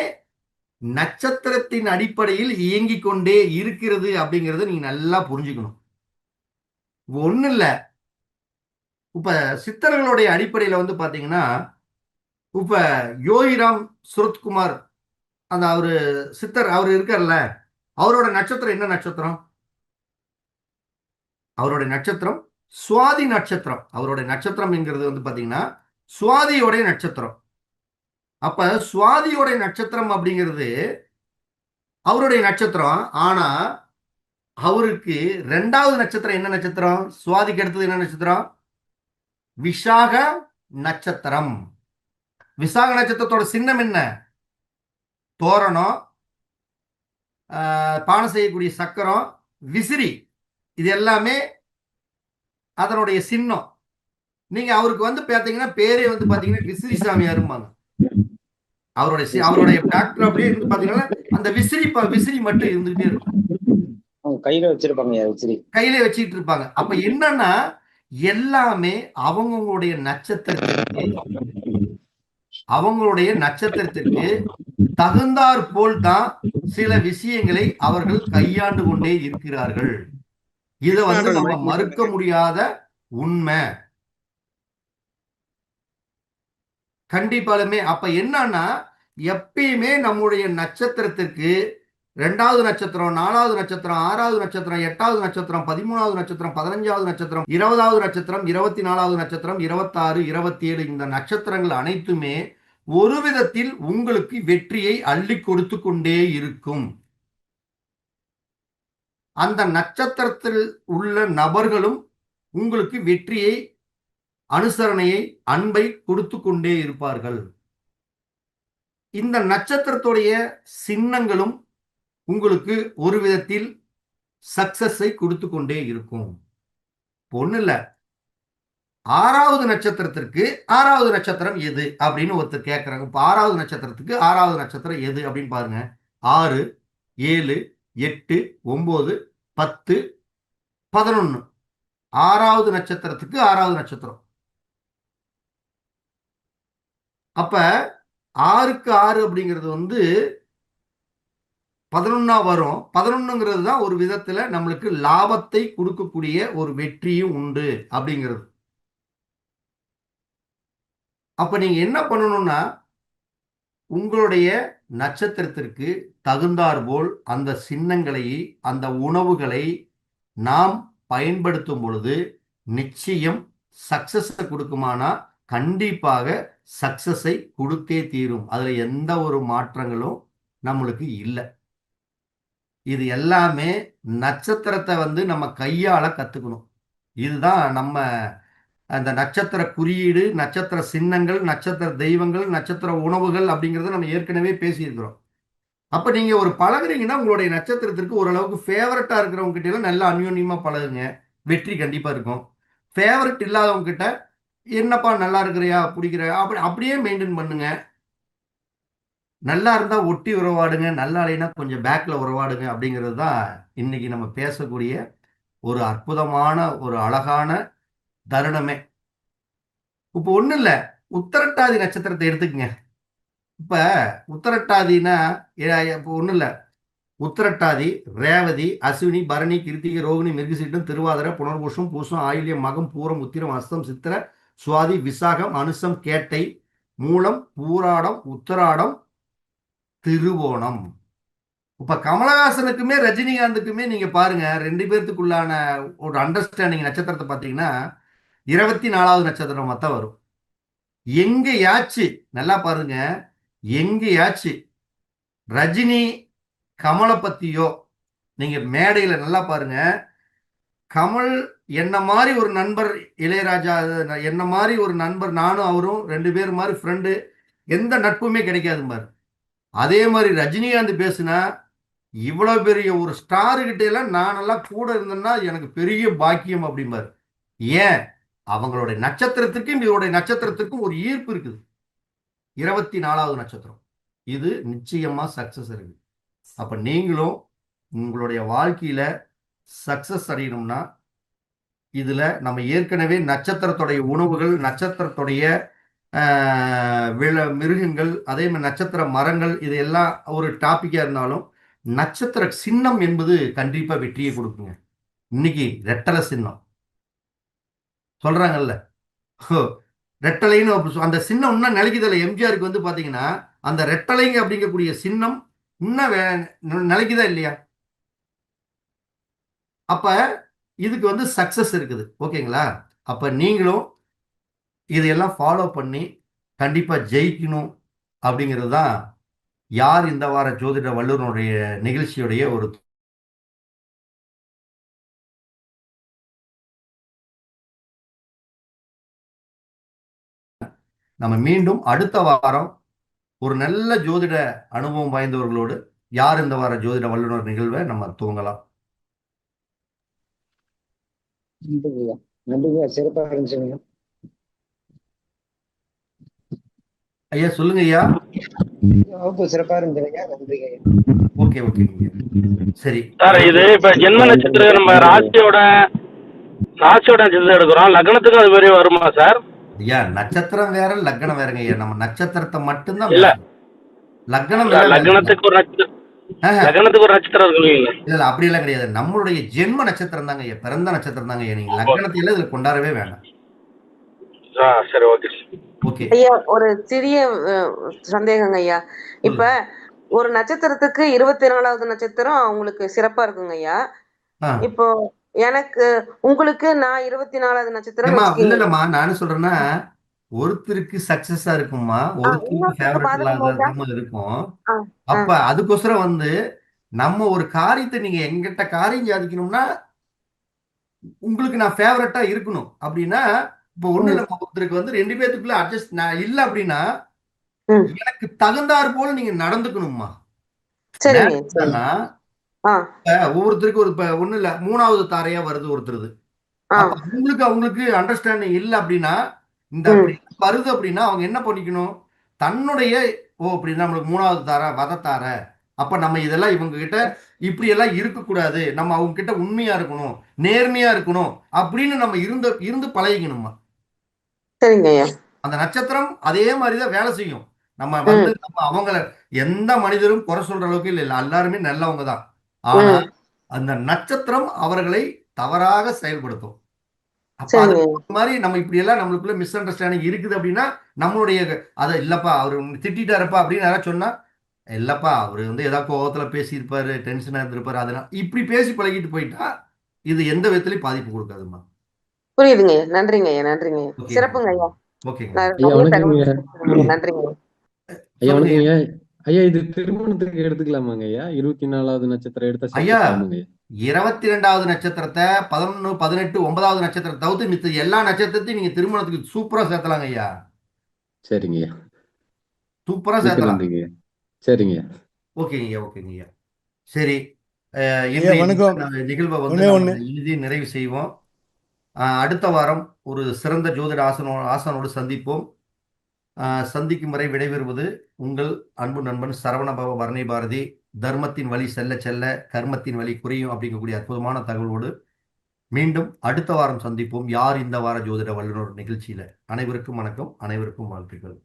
நட்சத்திரத்தின் அடிப்படையில் இயங்கிக் கொண்டே இருக்கிறது அப்படிங்கறத நீங்க நல்லா புரிஞ்சுக்கணும். ஒண்ணு இல்ல, இப்ப சித்தர்களுடைய அடிப்படையில வந்து பாத்தீங்கன்னா, இப்ப யோகிராம் சுரத்குமார், அந்த அவரு சித்தர் அவரு இருக்கார்ல, அவரோட நட்சத்திரம் என்ன நட்சத்திரம்? அவருடைய நட்சத்திரம் சுவாதி நட்சத்திரம். அவருடைய நட்சத்திரம் என்கிறது வந்து பாத்தீங்கன்னா சுவாதியோடைய நட்சத்திரம். அப்ப சுவாதியோடைய நட்சத்திரம் அப்படிங்கிறது அவருடைய நட்சத்திரம். ஆனா அவருக்கு 2வது நட்சத்திரம் என்ன நட்சத்திரம்? சுவாதிக்கு அடுத்தது என்ன நட்சத்திரம்? விசாக நட்சத்திரம். விசாக நட்சத்திரத்தோட சின்னம் என்ன? தோரணம், பானை செய்யக்கூடிய சக்கரம், விசிறி, இது எல்லாமே அதனுடைய சின்னம். நீங்க அவருக்கு வந்து பாத்தீங்கன்னா பேரே வந்து பாத்தீங்கன்னா விசிறி சாமியாரும்பாங்க. அவருடைய பேக்ராப்லயே இருந்து பாத்தீங்கன்னா அந்த விசிறி மட்டும் இருந்துகிட்டே இருக்கும். கையில வச்சிருப்பாங்க, கையிலே வச்சுட்டு இருப்பாங்க. அப்ப என்னன்னா எல்லாமே அவங்களுடைய நட்சத்திரத்திற்கு தகுந்தாற் போல் தான் சில விஷயங்களை அவர்கள் கையாண்டு கொண்டே இருக்கிறார்கள். இத நம்ம மறுக்க முடியாத உண்மை. கண்டிப்பாலுமே அப்ப என்னன்னா, எப்பயுமே நம்முடைய நட்சத்திரத்திற்கு 2வது நட்சத்திரம், 4வது நட்சத்திரம், 6வது நட்சத்திரம், 8வது நட்சத்திரம், 13வது நட்சத்திரம், 15வது நட்சத்திரம், 20வது நட்சத்திரம், 24வது நட்சத்திரம், 26, 27 இந்த நட்சத்திரங்கள் அனைத்துமே ஒரு விதத்தில் உங்களுக்கு வெற்றியை அள்ளி கொடுத்து கொண்டே இருக்கும். அந்த நட்சத்திரத்தில் உள்ள நபர்களும் உங்களுக்கு வெற்றியை, அனுசரணையை, அன்பை கொடுத்து கொண்டே இருப்பார்கள். இந்த நட்சத்திரத்துடைய சின்னங்களும் உங்களுக்கு ஒரு விதத்தில் சக்சஸை கொடுத்து கொண்டே இருக்கும். ஒண்ணு இல்ல, 6வது நட்சத்திரத்திற்கு 6வது நட்சத்திரம் எது அப்படின்னு ஒருத்தர் கேட்கிறாங்க. இப்ப 6வது நட்சத்திரத்துக்கு 6வது நட்சத்திரம் எது அப்படின்னு பாருங்க. 6, 7, 8, 9, 10, 11. 6வது நட்சத்திரத்துக்கு 6வது நட்சத்திரம். அப்ப 6க்கு 6 அப்படிங்கிறது 11 வரும். 11ங்கிறது தான் ஒரு விதத்துல நம்மளுக்கு லாபத்தை கொடுக்கக்கூடிய ஒரு வெற்றியும் உண்டு அப்படிங்கிறது. அப்ப நீங்க என்ன பண்ணணும்னா, உங்களுடைய நட்சத்திரத்திற்கு தகுந்தாற்போல் அந்த சின்னங்களை, அந்த உணவுகளை நாம் பயன்படுத்தும் பொழுது நிச்சயம் சக்சஸ் கொடுக்குமானா கண்டிப்பாக சக்சஸை கொடுத்தே தீரும். அதுல எந்த ஒரு மாற்றங்களும் நம்மளுக்கு இல்லை. இது எல்லாமே நட்சத்திரத்தை நம்ம கையாள கத்துக்கணும். இதுதான் நம்ம அந்த நட்சத்திர குறியீடு, நட்சத்திர சின்னங்கள், நட்சத்திர தெய்வங்கள், நட்சத்திர உணவுகள் அப்படிங்கிறத நம்ம ஏற்கனவே பேசியிருக்கிறோம். அப்ப நீங்க ஒரு பழகுறீங்கன்னா உங்களுடைய நட்சத்திரத்திற்கு ஓரளவுக்கு ஃபேவரட்டா இருக்கிறவங்க கிட்ட எல்லாம் நல்லா அந்யோன்யமா பழகுங்க. வெற்றி கண்டிப்பா இருக்கும். ஃபேவரட் இல்லாதவங்க கிட்ட என்னப்பா நல்லா இருக்கிறியா, பிடிக்கிறியா, அப்படியே மெயின்டைன் பண்ணுங்க. நல்லா இருந்தா ஒட்டி உறவாடுங்க, நல்லா இல்லைன்னா கொஞ்சம் பேக்ல உறவாடுங்க அப்படிங்கிறது தான் இன்னைக்கு நம்ம பேசக்கூடிய ஒரு அற்புதமான ஒரு அழகான தருணமே. இப்போ ஒண்ணும் இல்ல, உத்திரட்டாதி நட்சத்திரத்தை எடுத்துக்கங்க. இப்ப உத்திரட்டாதினா இப்போ ஒண்ணும் இல்ல, உத்திரட்டாதி, ரேவதி, அஸ்வினி, பரணி, கிருத்திகை, ரோகிணி, மிருகசீட்டம், திருவாதிரை, புனர்பூஷம், பூசம், ஆயில்யம், மகம், பூரம், உத்திரம், அஸ்தம், சித்திர, சுவாதி, விசாகம், அனுசம், கேட்டை, மூலம், பூராடம், உத்தராடம், திருவோணம். இப்ப கமலஹாசனுக்குமே ரஜினிகாந்துக்குமே நீங்க பாருங்க, 2 பேர்த்துக்குள்ளான ஒரு அண்டர்ஸ்டாண்டிங் நட்சத்திரத்தை பார்த்தீங்கன்னா 24வது நட்சத்திரமா தான் வரும். எங்கேயாச்சு நல்லா பாருங்க, எங்கேயாச்சு ரஜினி கமலை பத்தியோ நீங்க மேடையில நல்லா பாருங்க, கமல் என்ன மாதிரி ஒரு நண்பர், இளையராஜா என்ன மாதிரி ஒரு நண்பர், நானும் அவரும் 2 பேர் மாதிரி ஃப்ரெண்டு, எந்த நட்புமே கிடைக்காது பாரு. அதே மாதிரி ரஜினிகாந்த் பேசுனா இவ்வளவு பெரிய ஒரு ஸ்டாரு கிட்ட எல்லாம் நானெல்லாம் கூட இருந்தேன்னா எனக்கு பெரிய பாக்கியம் அப்படிம்பாரு. ஏன்? அவங்களுடைய நட்சத்திரத்துக்கும் இவருடைய நட்சத்திரத்துக்கும் ஒரு ஈர்ப்பு இருக்குது. 24வது நட்சத்திரம் இது நிச்சயமா சக்சஸ் இருக்கு. அப்ப நீங்களும் உங்களுடைய வாழ்க்கையில சக்சஸ் அடையணும்னா இதுல நம்ம ஏற்கனவே நட்சத்திரத்துடைய உணவுகள், நட்சத்திரத்துடைய மிருகங்கள், அதே மாதிரி நட்சத்திர மரங்கள், இது எல்லாம் ஒரு டாபிக்கா இருந்தாலும் நட்சத்திர சின்னம் என்பது கண்டிப்பா வெற்றியை கொடுக்குங்க. இன்னைக்கு ரெட்டலை சின்னம் சொல்றாங்கல்ல, ரெட்டலைன்னு அந்த சின்னம் இன்னும் நிலைக்குதில்ல. எம்ஜிஆருக்கு பாத்தீங்கன்னா அந்த ரெட்டலைங்க அப்படிங்கக்கூடிய சின்னம் இன்னும் நிலைக்குதா இல்லையா? அப்ப இதுக்கு சக்சஸ் இருக்குது. ஓகேங்களா? அப்ப நீங்களும் இதையெல்லாம் ஃபாலோ பண்ணி கண்டிப்பா ஜெயிக்கணும் அப்படிங்கிறது தான் யார் இந்த வார ஜோதிட வல்லுநருடைய நிகழ்ச்சியுடைய ஒரு நம்ம மீண்டும் அடுத்த வாரம் ஒரு நல்ல ஜோதிட அனுபவம் வாய்ந்தவர்களோடு யார் இந்த வார ஜோதிட வல்லுநர் நிகழ்வை நம்ம துவங்கலாம். நன்றிங்க, சிறப்பாக இருந்துச்சுங்க ஐயா. சொல்லுங்க ஐயா. வகுப்பு சிறப்பா இருந்துச்சுங்க, நன்றிங்க. ஓகே ஓகே சரி சார். இது இப்ப ஜென்ம நட்சத்திரம் நம்ம ராசியோட ராசியோட நட்சத்திரம் எடுக்கிறோம். லக்னத்துக்கும் அது மாதிரி வருமா சார்? ஐயா நட்சத்திரம் வேற லக்னம் வேறங்க ஐயா. நம்ம நட்சத்திரத்தை மட்டும்தான் இல்ல. பேசணும். லக்னம் எல்லாம் வேற. லக்னத்துக்கு ஒரு நட்சத்திரம் ஆஹா. லக்னத்துக்கு ஒரு நட்சத்திரம் இருக்குங்களா? இல்ல அப்படி எல்லாம் கிடையாது. நம்மளுடைய ஜென்ம நட்சத்திரம் தாங்க ஐயா, பிறந்த நட்சத்திரம் தாங்க ஐயா. நீங்க லக்னத்தை எல்லாம் இதுல கொண்டாடவே வேண்டாம். சரி, ஓகே. ஓகே. ஐயா ஒரு சிறிய சந்தேகங்க ஐயா. இப்ப ஒரு நட்சத்திரத்துக்கு 24வது நட்சத்திரம் அவங்களுக்கு சிறப்பா இருக்குங்க ஐயா. ஆ. இப்போ எனக்கு உங்களுக்கு நான் 24வது நட்சத்திரம் ஏம்மா, இல்ல வச்சுக்கீங்க. இல்லம்மா, நான் என்ன சொல்றேன்னா ஒருத்தருக்கு சக்சஸா இருக்கும்மா, ஒருத்தருக்கு இன்னொருத்தருக்கு ஃபேவரட் பாதகமா இல்லாததும் இருக்கும். ஆ, ஆ. அப்ப அதுக்கோசரம் வந்து நம்ம ஒரு காரியத்தை நீங்க எங்கிட்ட காரியம் சாதிக்கணும்னா உங்களுக்கு நான் ஃபேவரட்டா இருக்கணும் அப்படின்னா, இப்போ ஒண்ணு இல்ல, ஒருத்தருக்கு வந்து 2 பேத்துக்குள்ள அட்ஜஸ்ட் நான் இல்ல அப்படின்னா ம். எனக்கு தகுந்தாற் போல நீங்க நடந்துக்கணும்மா. சரிங்க சரி. நேரம்னா ஆ, ஒவ்வொருத்தருக்கு ஒரு இப்ப ஒண்ணு இல்ல 3வது தாரையா வருது ஒருத்தருது. ஆ. அப்ப அவங்களுக்கு அண்டர்ஸ்டாண்டிங் இல்ல அப்படின்னா, இந்த ம். அப்படி வருது அப்படின்னா அவங்க என்ன பண்ணிக்கணும்? தன்னுடைய அப்படின்னா நம்மளுக்கு 3வது தார, வத தார. அப்ப நம்ம இதெல்லாம் இவங்க கிட்ட இப்படி எல்லாம் இருக்கக்கூடாது. நம்ம அவங்க கிட்ட உண்மையா இருக்கணும், நேர்மையா இருக்கணும் அப்படின்னு நம்ம இருந்து பழகிக்கணுமா. சரிங்க ஐயா. அந்த நட்சத்திரம் அதே மாதிரி தான் வேலை செய்யும். நம்ம வந்து நம்ம அவங்கள எந்த மனிதரும் குறை சொல்ற அளவுக்கு இல்ல. எல்லாருமே நல்லவங்க தான். ஆனா ம். அந்த நட்சத்திரம் அவர்களை தவறாக செயல்படுத்தும். அப்ப சரிங்க. அது மாதிரி நம்ம இப்படி எல்லாம் நம்மளுக்குள்ள மிஸ் அண்டர்ஸ்டாண்டிங் இருக்குது அப்படின்னா நம்மளுடைய அத இல்லப்பா அவரு உன்னை திட்டிட்டாருப்பா அப்படின்னு யாராவது சொன்னா, இல்லப்பா அவரு வந்து ஏதாவது கோவத்துல பேசியிருப்பாரு, டென்ஷனா இருந்திருப்பாரு. அதனால இப்படி பேசி பழகிட்டு போயிட்டா இது எந்த விதத்திலயும் பாதிப்பு கொடுக்காதும்மா. புரியுதுங்க ஐயா. நன்றிங்க ஐயா. நன்றிங்க ஐயா. ஓகே. சிறப்புங்க ஐயா. ஓகேங்க. ஐயா நிறைய வணக்கங்க. தகவல் கொடுத்தீங்க. நன்றிங்க ஐயா. ஐயா சொல்லுங்க. வணக்கங்க. ஐயா இது திருமணத்துக்கு எடுத்துக்கலாமாங்க ஐயா? 24வது நட்சத்திரம் எடுத்தா ஐயா சேர்த்துக்கலாமாங்க ஐயா? 22வது நட்சத்திரத்தை 11, 18, 9வது நட்சத்திரத்தை தவிர்த்து மித்த எல்லா நட்சத்திரத்தையும் நீங்க திருமணத்துக்கு சூப்பரா சேர்த்தலாங்க ஐயா. சரிங்க ஐயா. சூப்பரா மிக்க சேர்த்தலாம். நன்றிங்க ஐயா. சரிங்க ஐயா. ஓகேங்க ஐயா, ஓகேங்க ஐயா. சரி, ஐயா இன்றைய வணக்கம். நிகழ்வை வந்து ஒண்ணே நம்ம ஒண்ணு. இறுதி நிறைவு செய்வோம். அடுத்த வாரம் ஒரு சிறந்த ஜோதிட ஆசானோடு சந்திப்போம். சந்திக்கும் வரை விடைபெறுவது உங்கள் அன்பு நண்பன் சரவணபவ வர்ணை பாரதி. தர்மத்தின் வழி செல்ல செல்ல கர்மத்தின் வழி குறையும் அப்படிங்கக்கூடிய அற்புதமான தகவலோடு மீண்டும் அடுத்த வாரம் சந்திப்போம். யார் இந்த வார ஜோதிட வல்லுநர் நிகழ்ச்சியில. அனைவருக்கும் வணக்கம், அனைவருக்கும் வாழ்த்துக்கள்.